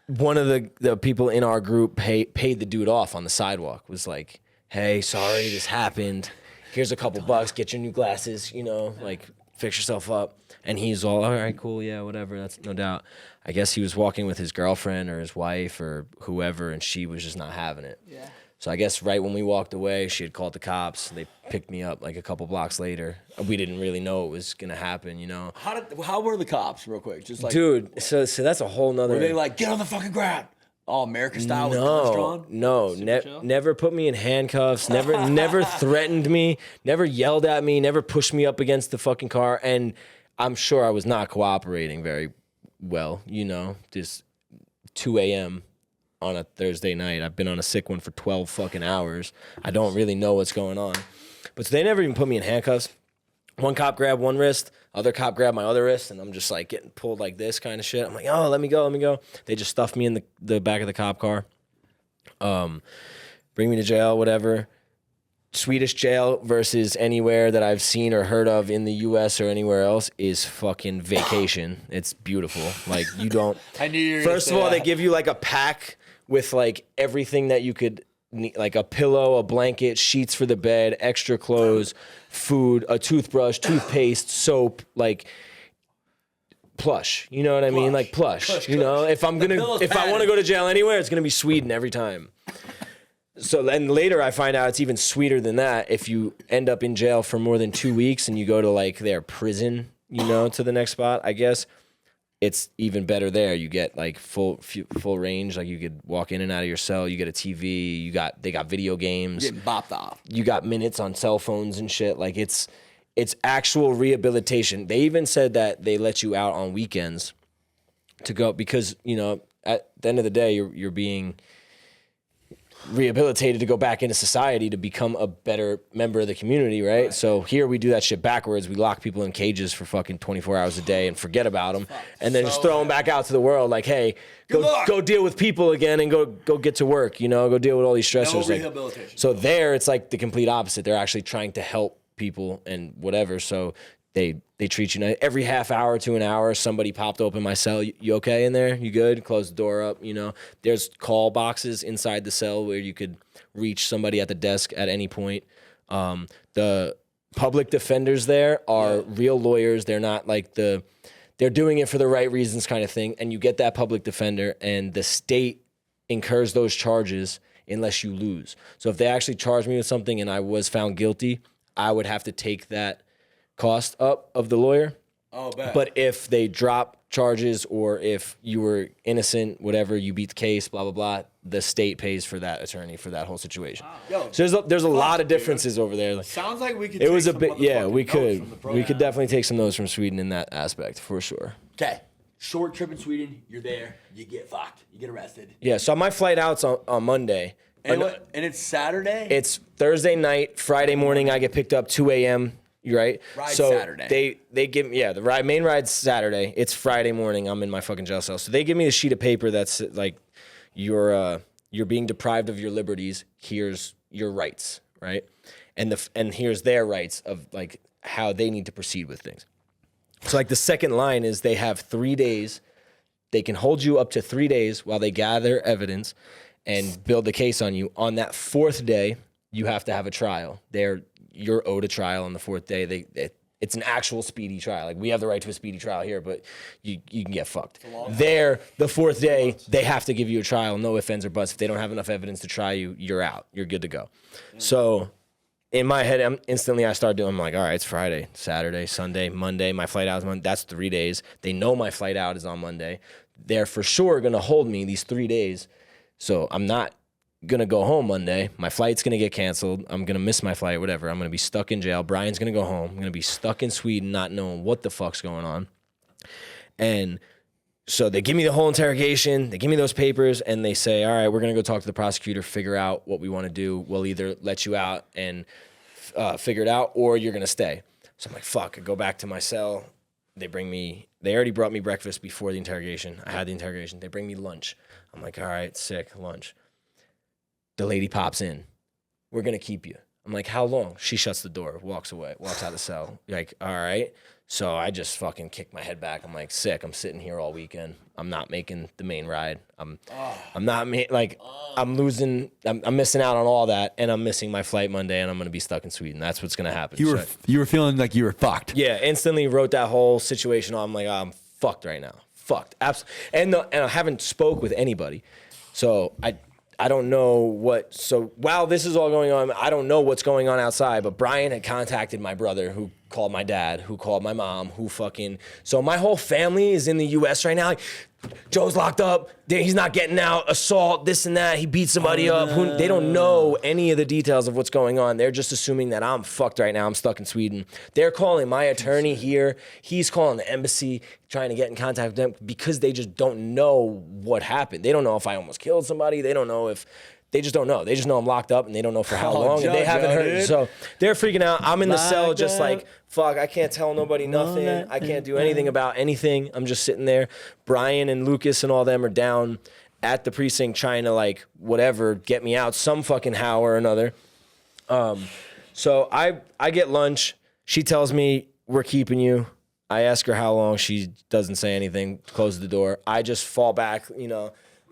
one of the people in our group paid the dude off on the sidewalk, was like, hey, sorry, this happened. Here's a couple bucks, get your new glasses, you know, like, fix yourself up. And he's all right, cool, yeah, whatever, that's no doubt. I guess he was walking with his girlfriend or his wife or whoever, and she was just not having it. Yeah. So I guess right when we walked away, she had called the cops. They picked me up like a couple blocks later. We didn't really know it was gonna happen, you know. How were the cops, real quick? Just like, dude, so that's a whole nother. Were they like, get on the fucking ground? Oh, American style with guns drawn? No, never put me in handcuffs, never threatened me, never yelled at me, never pushed me up against the fucking car. And I'm sure I was not cooperating very well, you know, just 2 a.m. on a Thursday night. I've been on a sick one for 12 fucking hours. I don't really know what's going on. But so they never even put me in handcuffs. One cop grabbed one wrist, other cop grabbed my other wrist, and I'm just like getting pulled like this kind of shit. I'm like, oh, let me go. They just stuffed me in the back of the cop car. Bring me to jail, whatever. Swedish jail versus anywhere that I've seen or heard of in the U.S. or anywhere else is fucking vacation. It's beautiful. Like, you don't... I knew you were First of all, they give you like a pack with like everything that you could need, like a pillow, a blanket, sheets for the bed, extra clothes, food, a toothbrush, toothpaste, soap, like plush. You know what I mean? Like plush. You know, if I want to go to jail anywhere, it's gonna be Sweden every time. So then later I find out it's even sweeter than that. If you end up in jail for more than 2 weeks and you go to like their prison, you know, to the next spot, I guess it's even better there. You get like full range. Like you could walk in and out of your cell. You get a TV. They got video games. Getting bopped off. You got minutes on cell phones and shit. Like it's actual rehabilitation. They even said that they let you out on weekends to go because, you know, at the end of the day, you're being rehabilitated to go back into society to become a better member of the community, right? So here we do that shit backwards. We lock people in cages for fucking 24 hours a day and forget about them, and then just throw them back out to the world. Like, hey, go deal with people again and go get to work. You know, go deal with all these stressors. No rehabilitation. So there, it's like the complete opposite. They're actually trying to help people and whatever. So they treat you nice. Every half hour to an hour, somebody popped open my cell. You okay in there? You good? Close the door up, you know. There's call boxes inside the cell where you could reach somebody at the desk at any point. The public defenders there are real lawyers. They're not like they're doing it for the right reasons kind of thing. And you get that public defender and the state incurs those charges unless you lose. So if they actually charged me with something and I was found guilty, I would have to take that cost up of the lawyer. Oh, bad. But if they drop charges or if you were innocent, whatever, you beat the case, blah, blah, blah, the state pays for that attorney for that whole situation. Yo, so there's a lot of differences over there. Like, sounds like we could it was take a bit, yeah, we could. from the pro. We could definitely take some notes from Sweden in that aspect, for sure. Okay. Short trip in Sweden, you're there, you get fucked, you get arrested. Yeah, so my flight out's on Monday. And it's Saturday? It's Thursday night, Friday morning, I get picked up 2 a.m., you're right. Ride so Saturday. They give me the main ride's Saturday. It's Friday morning. I'm in my fucking jail cell. So they give me a sheet of paper that's like you're being deprived of your liberties. Here's your rights, right? And here's their rights of like how they need to proceed with things. So like the second line is they have 3 days. They can hold you up to 3 days while they gather evidence and build the case on you. On that fourth day, you have to have a trial. You're owed a trial on the fourth day. It's an actual speedy trial. Like we have the right to a speedy trial here, but you can get fucked. There, the fourth day, they have to give you a trial. No ifs, ands, or buts. If they don't have enough evidence to try you, you're out. You're good to go. So in my head, I start doing, I'm like, all right, it's Friday, Saturday, Sunday, Monday. My flight out is Monday. That's 3 days. They know my flight out is on Monday. They're for sure going to hold me these 3 days. So I'm not gonna go home Monday. My flight's gonna get canceled. I'm gonna miss my flight, whatever. I'm gonna be stuck in jail. Brian's gonna go home. I'm gonna be stuck in Sweden, not knowing what the fuck's going on. And so they give me the whole interrogation. They give me those papers, and they say, all right, we're gonna go talk to the prosecutor, figure out what we want to do. We'll either let you out and figure it out, or you're gonna stay. So I'm like, fuck. I go back to my cell. they already brought me breakfast before the interrogation. I had the interrogation. They bring me lunch. I'm like, all right, sick, lunch. The lady pops in. We're going to keep you. I'm like, how long? She shuts the door, walks away, walks out of the cell. Like, all right. So I just fucking kicked my head back. I'm like, sick. I'm sitting here all weekend. I'm not making the main ride. I'm losing. I'm missing out on all that, and I'm missing my flight Monday, and I'm gonna be stuck in Sweden. That's what's gonna happen. You were feeling like you were fucked. Yeah, instantly wrote that whole situation. I'm like, I'm fucked right now. Fucked. Absolutely. And I haven't spoke with anybody, so I don't know what. So while this is all going on, I don't know what's going on outside. But Brian had contacted my brother, who called my dad, who called my mom, who fucking. So my whole family is in the U.S. right now. Like, Joe's locked up. He's not getting out. Assault, this and that. He beat somebody up. They don't know any of the details of what's going on. They're just assuming that I'm fucked right now. I'm stuck in Sweden. They're calling my attorney here. He's calling the embassy, trying to get in contact with them because they just don't know what happened. They don't know if I almost killed somebody. They don't know if. They just don't know. They just know I'm locked up, and they don't know for how long, and they haven't heard. Dude. So they're freaking out. I'm in the cell just like, fuck, I can't tell nobody nothing. I can't do anything about anything. I'm just sitting there. Brian and Lucas and all them are down at the precinct trying to, like, whatever, get me out some fucking how or another. So I get lunch. She tells me, we're keeping you. I ask her how long. She doesn't say anything, closes the door. I just fall back,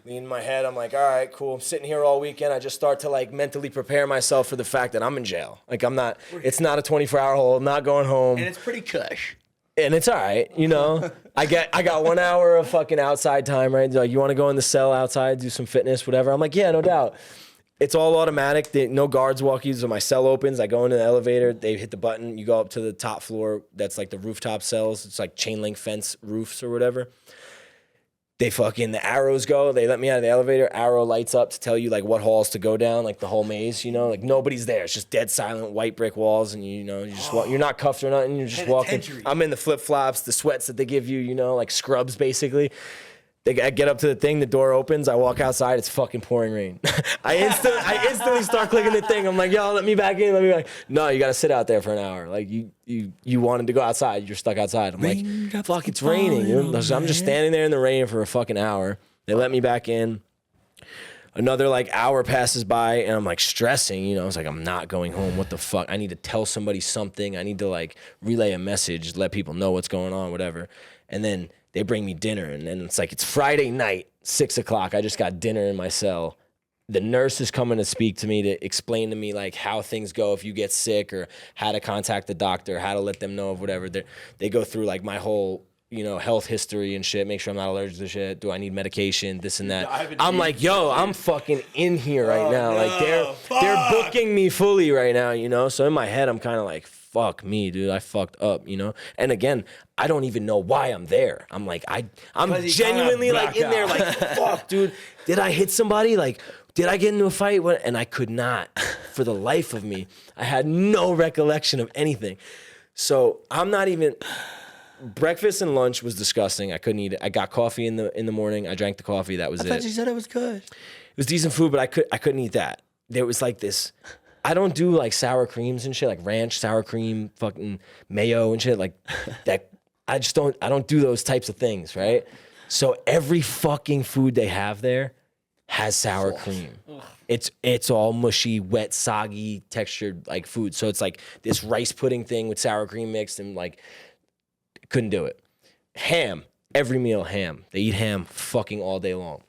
in my head, I'm like, all right, cool. I'm sitting here all weekend. I just start to like mentally prepare myself for the fact that I'm in jail. Like it's not a 24-hour hold. I'm not going home. And it's pretty cush. And it's all right, I got 1 hour of fucking outside time, right? Like, you want to go in the cell outside, do some fitness, whatever. I'm like, yeah, no doubt. It's all automatic. No guards walk you. So my cell opens. I go into the elevator. They hit the button. You go up to the top floor. That's like the rooftop cells. It's like chain link fence roofs or whatever. The arrows go, they let me out of the elevator, arrow lights up to tell you like what halls to go down, like the whole maze, like nobody's there. It's just dead silent, white brick walls, and you just walk, you're not cuffed or nothing, you're just walking. I'm in the flip-flops, the sweats that they give you, like scrubs basically. I get up to the thing, the door opens, I walk outside, it's fucking pouring rain. I instantly start clicking the thing. I'm like, yo, let me back in. No, you gotta sit out there for an hour. Like you wanted to go outside, you're stuck outside. I'm like, fuck, it's raining. So I'm just standing there in the rain for a fucking hour. They let me back in. Another like hour passes by and I'm like stressing, I was like, I'm not going home. What the fuck? I need to tell somebody something. I need to like relay a message, let people know what's going on, whatever. And then they bring me dinner, and then it's like, it's Friday night, 6 o'clock. I just got dinner in my cell. The nurse is coming to speak to me to explain to me like how things go if you get sick, or how to contact the doctor, how to let them know of whatever. They go through like my whole, health history and shit, make sure I'm not allergic to shit. Do I need medication? This and that. I'm like, yo, I'm fucking in here right now. No, like they're booking me fully right now, So in my head, I'm kind of like, fuck me, dude, I fucked up, And again, I don't even know why I'm there. I'm like, I'm genuinely like in there like, fuck, dude, did I hit somebody? Like, did I get into a fight? And I could not, for the life of me. I had no recollection of anything. So I'm not even, breakfast and lunch was disgusting. I couldn't eat it. I got coffee in the morning. I drank the coffee. That was it. I thought you said it was good. It was decent food, but I couldn't eat that. There was like this, I don't do like sour creams and shit, like ranch, sour cream, fucking mayo and shit like that. I don't do those types of things, right? So every fucking food they have there has sour cream. It's all mushy, wet, soggy, textured like food. So it's like this rice pudding thing with sour cream mixed, and like couldn't do it. Ham, every meal ham. They eat ham fucking all day long.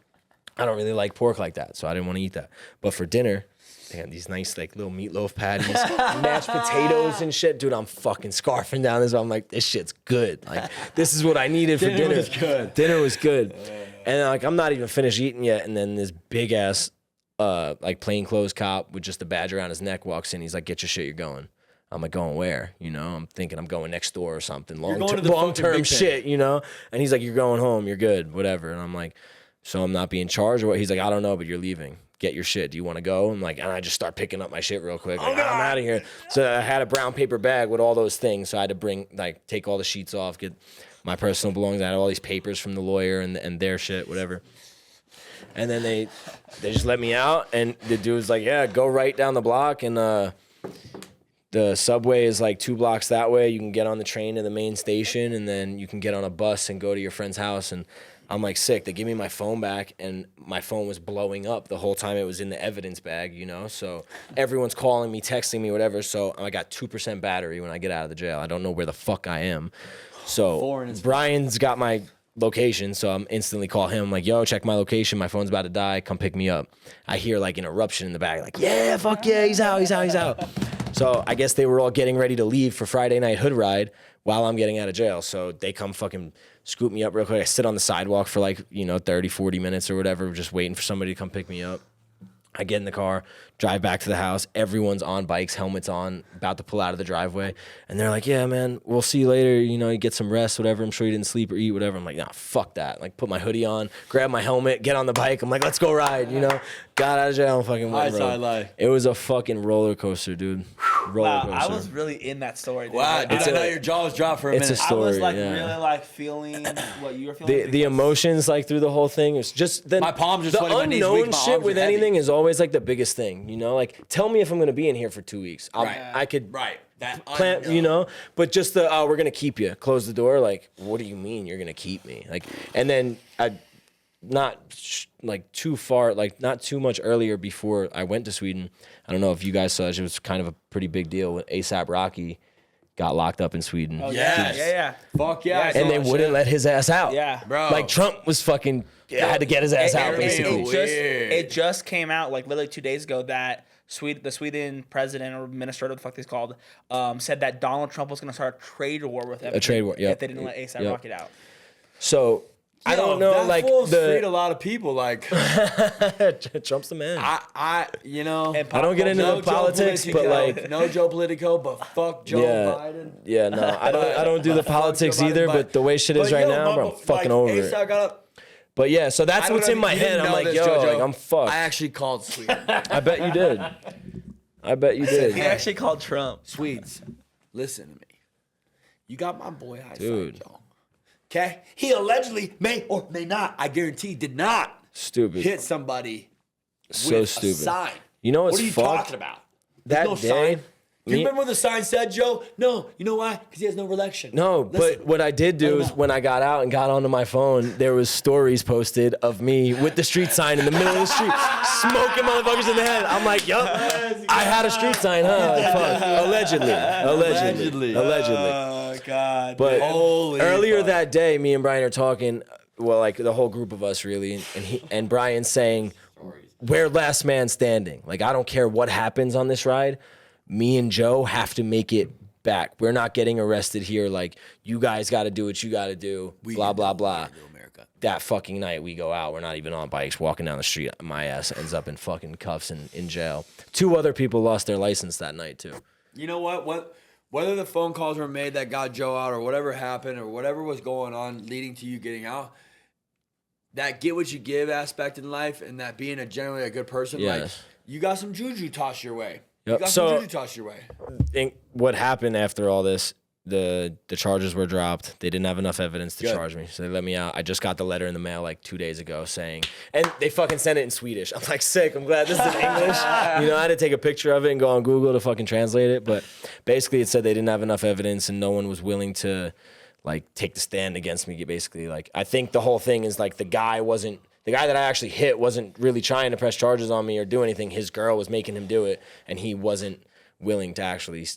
I don't really like pork like that, so I didn't want to eat that. But for dinner, they had these nice like little meatloaf patties, mashed potatoes and shit. Dude, I'm fucking scarfing down this. I'm like, this shit's good. Like, this is what I needed for dinner. Dinner was good. Dinner was good. And like, I'm not even finished eating yet. And then this big ass, like plainclothes cop with just a badge around his neck walks in. He's like, get your shit, you're going. I'm like, going where? I'm thinking I'm going next door or something. Long-term shit, And he's like, you're going home. You're good, whatever. And I'm like, so I'm not being charged or what? He's like, I don't know, but you're leaving. Get your shit. Do you want to go? I'm like, and I just start picking up my shit real quick. Like, I'm out of here. So I had a brown paper bag with all those things. So I had to take all the sheets off, get my personal belongings. I had all these papers from the lawyer and their shit, whatever. And then they just let me out. And the dude was like, yeah, go right down the block and the subway is like 2 blocks that way. You can get on the train to the main station, and then you can get on a bus and go to your friend's house. And I'm like, sick. They give me my phone back, and my phone was blowing up the whole time it was in the evidence bag, you know? So everyone's calling me, texting me, whatever. So I got 2% battery when I get out of the jail. I don't know where the fuck I am. So Brian's got my location, so I'm instantly call him. I'm like, yo, check my location. My phone's about to die. Come pick me up. I hear like an eruption in the back. Like, yeah, fuck yeah, he's out. So I guess they were all getting ready to leave for Friday night hood ride while I'm getting out of jail. So they come fucking scoop me up real quick. I sit on the sidewalk for like, 30, 40 minutes or whatever, just waiting for somebody to come pick me up. I get in the car, drive back to the house. Everyone's on bikes, helmets on, about to pull out of the driveway. And they're like, yeah, man, we'll see you later. You get some rest, whatever. I'm sure you didn't sleep or eat, whatever. I'm like, nah, fuck that. Like, put my hoodie on, grab my helmet, get on the bike. I'm like, let's go ride, Got out of jail and fucking went. HighSideLife. It was a fucking roller coaster, dude. Roller coaster. I was really in that story. Dude. Wow, dude, I know your jaw was dropped for a minute. It's a story, I was really feeling what you were feeling. The emotions through the whole thing. It's just my palms just the unknown shit with anything is always the biggest thing. Like, tell me if I'm gonna be in here for 2 weeks. I could that plan, but just we're gonna keep you. Close the door. Like, what do you mean you're gonna keep me? Like, and then not too much earlier before I went to Sweden. I don't know if you guys saw it. It was kind of a pretty big deal when A$AP Rocky got locked up in Sweden. Oh, yeah. Fuck yeah. And they wouldn't let his ass out. Yeah. Bro. Like, Trump was fucking had to get his ass out, basically. It just came out literally 2 days ago that the Sweden president or minister, what the fuck he's called, said that Donald Trump was going to start a trade war with them. A trade war, yeah. If they didn't let A$AP Rocky out. So I don't know, that fool's freed a lot of people. Trump's the man. I don't get into the politics, but no Joe Politico, but fuck Joe Biden. Yeah, no, I don't do the politics either. But the way shit is right now, bro, I'm fucking over it. But yeah, so that's what's in my head. I'm like, I'm fucked. I actually called Sweden. I bet you did. He actually called Trump. Swedes, listen to me. You got my boy Dude. HighSideJoe. Okay? He allegedly may or may not, I guarantee, did not hit somebody so with stupid. a sign. You know what's What are you fucked? talking about? That no day, sign. You remember what the sign said, Joe? No. You know why? Because he has no election. No, but what I did do is when I got out and got onto my phone, there was stories posted of me with the street sign in the middle of the street, smoking motherfuckers in the head. I'm like, yup, I had a street sign, huh? Fuck. Allegedly. Oh, God. But earlier that day, me and Brian are talking, the whole group of us really, and Brian's saying, we're last man standing. Like, I don't care what happens on this ride. Me and Joe have to make it back. We're not getting arrested here. Like, you guys got to do what you got to do. Blah, blah, blah. That fucking night we go out. We're not even on bikes. Walking down the street, my ass ends up in fucking cuffs and in jail. 2 other people lost their license that night too. You know what? Whether the phone calls were made that got Joe out or whatever happened or whatever was going on leading to you getting out, that get what you give aspect in life and that being generally a good person, you got some juju tossed your way. Yep. You got some juju tossed your way. What happened after all this, the charges were dropped. They didn't have enough evidence to charge me, so they let me out. I just got the letter in the mail 2 days ago saying, and they fucking sent it in Swedish. I'm like, sick. I'm glad this is in English. I had to take a picture of it and go on Google to fucking translate it. But basically, it said they didn't have enough evidence and no one was willing to take the stand against me. Basically, I think the whole thing is the guy that I actually hit wasn't really trying to press charges on me or do anything. His girl was making him do it, and he wasn't willing to actually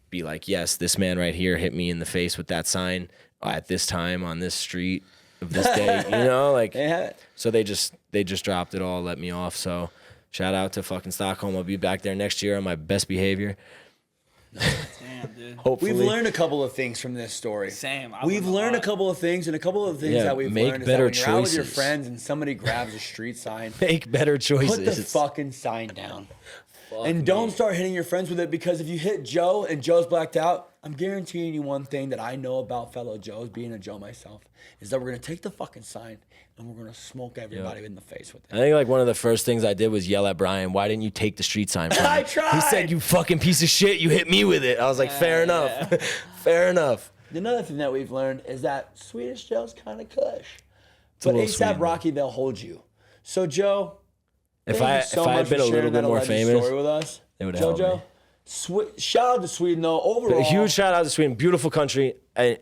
be like, yes, this man right here hit me in the face with that sign at this time on this street of this day. So they just dropped it all, let me off. So shout out to fucking Stockholm. I'll be back there next year on my best behavior. Damn, dude. Hopefully. We've learned a couple of things from this story. Same. We've learned a couple of things, and a couple of things that we've learned is that when you're out with your friends and somebody grabs a street sign, make better choices. Put the fucking sign down. And don't start hitting your friends with it, because if you hit Joe and Joe's blacked out, I'm guaranteeing you one thing that I know about fellow Joes, being a Joe myself, is that we're going to take the fucking sign and we're going to smoke everybody in the face with it. I think one of the first things I did was yell at Brian, why didn't you take the street sign from me? I tried. He said, you fucking piece of shit, you hit me with it. I was like, fair enough. Fair enough. Another thing that we've learned is that Swedish Joe's kind of cush. But A$AP Rocky, they'll hold you. So Joe, if I had been a little bit more famous, story with us. They would have helped me. Shout out to Sweden though. Overall, A huge shout out to Sweden. Beautiful country. I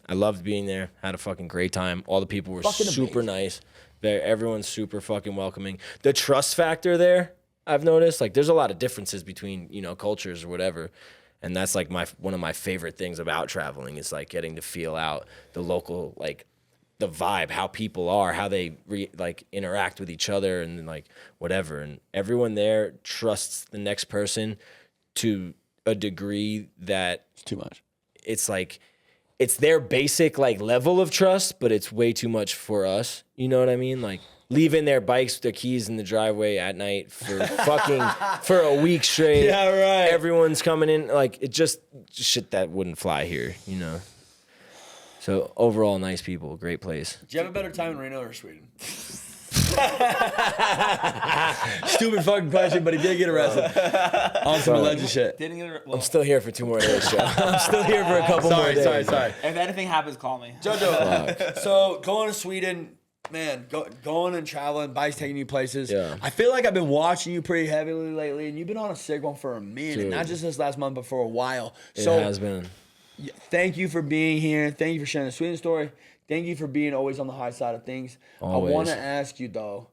loved being there. Had a fucking great time. All the people were super nice. Everyone's super fucking welcoming. The trust factor there, I've noticed, like there's a lot of differences between, cultures or whatever. And that's like one of my favorite things about traveling is like getting to feel out the local, like the vibe, how people are, how they interact with each other and like whatever. And everyone there trusts the next person to a degree that it's too much. It's like, it's their basic like level of trust, but it's way too much for us. You know what I mean? Like leaving their bikes, their keys in the driveway at night for a week straight. Yeah, right. Everyone's coming in. Like it just shit that wouldn't fly here, So overall, nice people, great place. Do you have a better time in Reno or Sweden? Stupid fucking question, but he did get arrested on some alleged shit. Didn't get I'm still here for 2 more days, Joe. I'm still here for a couple more days. Sorry. If anything happens, call me. Jojo, so going to Sweden, man, going and traveling, bikes taking you places. Yeah. I feel like I've been watching you pretty heavily lately, and you've been on a sick one for a minute, Dude. not just this last month, but for a while. It has been. Thank you for being here. Thank you for sharing the Sweden story. Thank you for being always on the high side of things. Always. I want to ask you, though,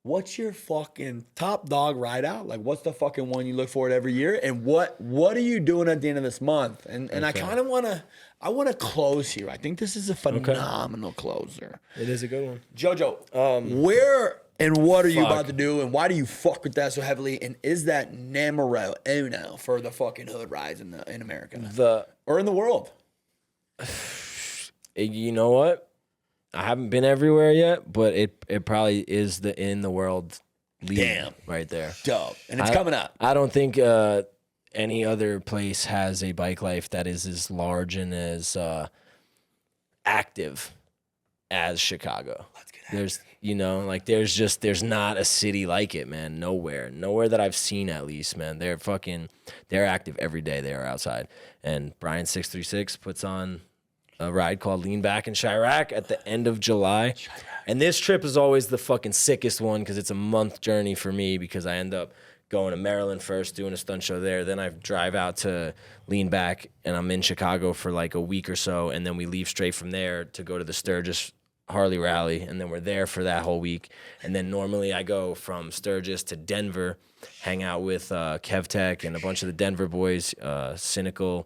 what's your fucking top dog ride out? Like, what's the fucking one you look forward every year? And what are you doing at the end of this month? And I kind of want to close here. I think this is a phenomenal closer. It is a good one. Jojo, where and what are you about to do? And why do you fuck with that so heavily? And is that numero uno for the fucking hood rides in America? Or in the world? You know what? I haven't been everywhere yet, but it probably is in the world lead right there. Dope. And it's coming up. I don't think any other place has a bike life that is as large and as active as Chicago. Let's get there's not a city like it, man. Nowhere that I've seen, at least, man. They're active every day. They are outside. And Brian 636 puts on a ride called Lean Back in Chirac at the end of July. And this trip is always the fucking sickest one because it's a month journey for me because I end up going to Maryland first, doing a stunt show there. Then I drive out to Lean Back and I'm in Chicago for like a week or so. And then we leave straight from there to go to the Sturgis Harley rally. And then we're there for that whole week. And then normally I go from Sturgis to Denver, hang out with KevTech and a bunch of the Denver boys, Cynical,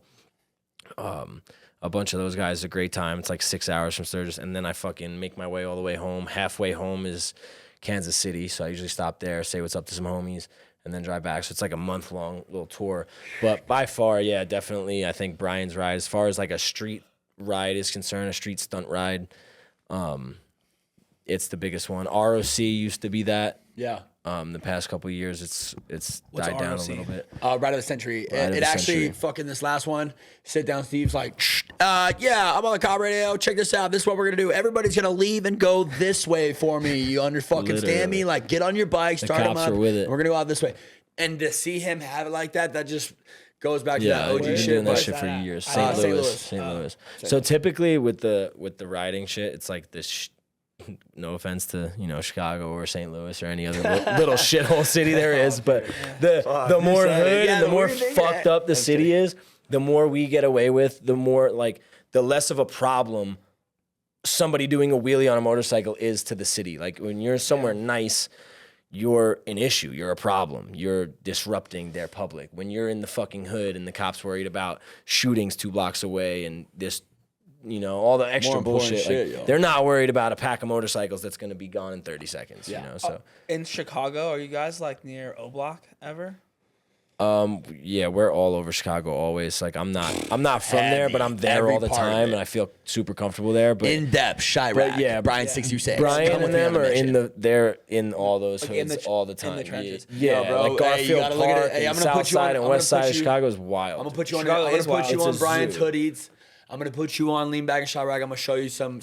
a bunch of those guys. A great time. It's like 6 hours from Sturgis. And then I fucking make my way all the way home. Halfway home is Kansas City. So I usually stop there, say what's up to some homies, and then drive back. So it's like a month-long little tour. But by far, yeah, definitely, I think Brian's ride, as far as like a street ride is concerned, a street stunt ride, it's the biggest one. ROC used to be that. Yeah. The past couple of years, it's died down a little bit. Ride of the century. It actually fucking this last one. Sit down, Steve's like, yeah, I'm on the cop radio. Check this out. This is what we're gonna do. Everybody's gonna leave and go this way for me. You understand me? Like, get on your bike, start them up. With it. We're gonna go out this way. And to see him have it like that, that just goes back to that OG been shit. Doing that shit for years. St. Louis. So typically with the riding shit, it's like this. No offense to Chicago or St. Louis or any other little shithole city there is, but the more hood and the more fucked up the city is, the more we get away with, the more like the less of a problem somebody doing a wheelie on a motorcycle is to the city. Like when you're somewhere nice, you're an issue, you're a problem, you're disrupting their public. When you're in the fucking hood and the cops worried about shootings 2 blocks away and this. All the extra bullshit. Like, they're not worried about a pack of motorcycles that's going to be gone in 30 seconds. So in Chicago, are you guys like near O Block ever? Yeah, we're all over Chicago always. Like I'm not from there, but I'm there all the time, and I feel super comfortable there. But in depth, Chirac. Yeah, Brian 626. Brian and them are they're in all those hoods all the time. In the trenches. Yeah, bro. like Garfield Park, and South Side and West Side of Chicago is wild. I'm gonna put you on Brian's hoodies. I'm going to put you on Lean Back and Chirac. I'm going to show you some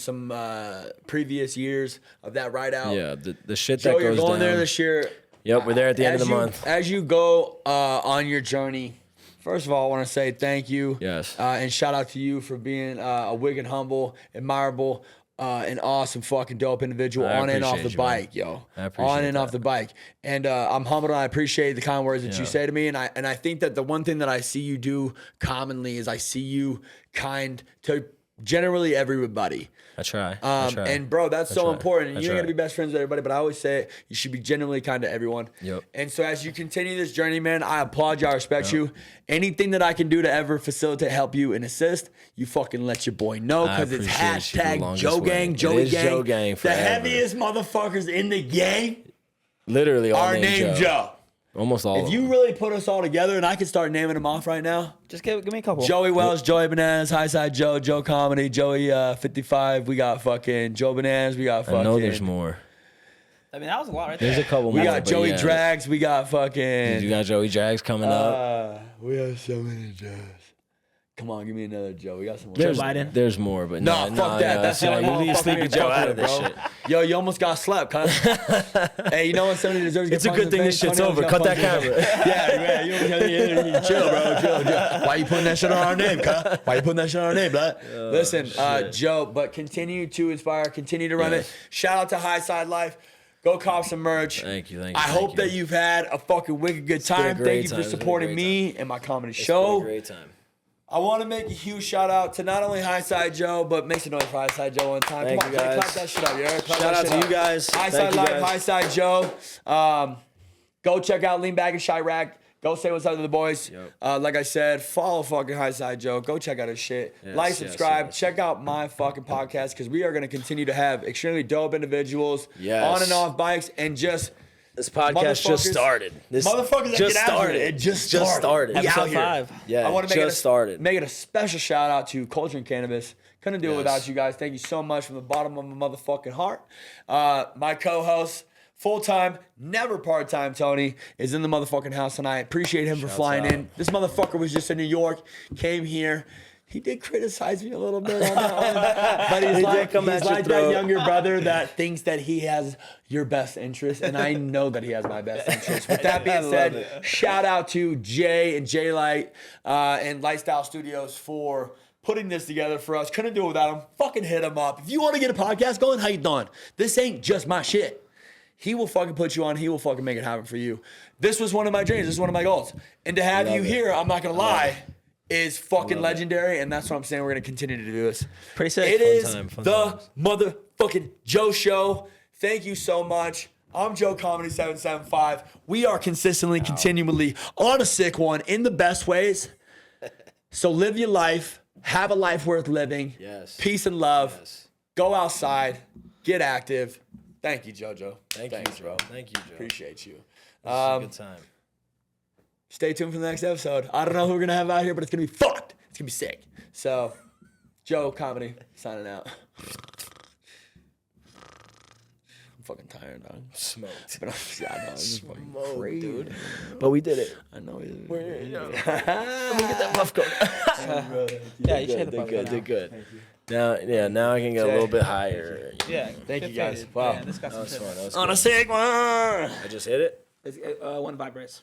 previous years of that ride out. Yeah, the shit Joe, that goes you're going down. there this year. Yep, we're there at the end of the month. As you go on your journey, first of all, I want to say thank you. Yes. And shout out to you for being a wicked, humble, admirable, an awesome fucking dope individual on and off the bike, yo. I appreciate on and that. off the bike. And I'm humbled and I appreciate the kind words that you say to me. And I think that the one thing that I see you do commonly is I see you kind to generally everybody. I try. And bro, that's so important. You ain't try. gotta be best friends with everybody, but I always say it, you should be genuinely kind to everyone. Yep. And so as you continue this journey, man, I applaud you, I respect you. Anything that I can do to ever facilitate, help you, and assist, you fucking let your boy know, because it's hashtag Joe Gang, Joey Gang. Joe Gang the forever. heaviest motherfuckers in the gang Literally all are named Joe. Almost all If of you them. really put us all together, and I could start naming them off right now. Just give me a couple. Joey Wells, Joey Bananas, Highside Joe, Joe Comedy, Joey 55. We got fucking Joe Bananas. We got fucking. I know there's more. I mean, that was a lot right there. There's a couple more. We got but Joey yeah. Drags. We got fucking. You got Joey Drags coming up. We have so many Joes. Come on, give me another Joe. We got some. There's, Biden? there's more, but No, no, fuck that. That's the only you leave motherfucker Sleepy we Joe fuck out of with, this bro. shit. Yo, you almost got slept, cuz. Hey, you know what? Somebody deserves to get It's a punched good in the thing face. this shit's Somebody over. else Cut got that punched in the camera. face. Yeah, chill. Why you putting that shit on our name, cuz? Why you putting that shit on our name, blood? Listen, Joe, but continue to inspire, continue to run it. Shout out to Highside Life. Go cop some merch. Thank you. I hope that you've had a fucking wicked good been a time. great Thank you time. for It's been a supporting great me and my comedy It's been show. a great time. I want to make a huge shout out to not only Highside Joe, but make some noise for Highside Joe one time. Thank Come on, you, guys. clap that shit up, you heard? Clap Shout that out shit to up. you guys. Highside Thank you, Life, guys. Highside Joe. Go check out Lean Back and Chirac. Go say what's up to the boys. Yep. Like I said, follow fucking Highside Joe. Go check out his shit. Yes, Like, yes, subscribe. yes. Check out my fucking podcast, because we are going to continue to have extremely dope individuals Yes. on and off bikes, and just This podcast just Motherfuckers- started. This motherfuckers that just get after started. it. It just started. We Episode out here. 5. Yeah, I want to started. make it a special shout out to Culture and Cannabis. Couldn't do it Yes. without you guys. Thank you so much from the bottom of my motherfucking heart. My co-host, full-time, never part-time, Tony, is in the motherfucking house tonight. Appreciate him for flying out. in. This motherfucker was just in New York, came here. He did criticize me a little bit on that one. But he's like, come at your that throat. younger brother that thinks that he has your best interest. And I know that he has my best interest. With that being said, shout out to Jay and J Light and Lifestyle Studios for putting this together for us. Couldn't do it without him. Fucking hit him up. If you want to get a podcast going, how you doing? This ain't just my shit. He will fucking put you on. He will fucking make it happen for you. This was one of my dreams. This is one of my goals. And to have you here, I'm not going to lie, is fucking legendary, and that's what I'm saying. We're gonna continue to do this. Pretty sick. It is time, fun the times. motherfucking Joe Show. Thank you so much. I'm Joe Comedy 775. We are consistently, continually on a sick one in the best ways. So live your life. Have a life worth living. Yes. Peace and love. Yes. Go outside. Get active. Thank you, JoJo. Thanks, Thanks, bro. Thank you, Joe. Appreciate you. This is a good time. Stay tuned for the next episode. I don't know who we're gonna have out here, but it's gonna be fucked. It's gonna be sick. So, Joe Comedy signing out. I'm fucking tired, dog. Smoked. But I know, this is fucking Smoked, crazy, dude. But we did it. I know. Let me get that muff going. Yeah, you should hit the Did button good. now. Did good. Now I can get a little bit higher. Yeah. Thank you, get guys. faded. Wow. Yeah, this got That some was shit. fun. That was On cool. a sick one. I just hit it. One vibrates.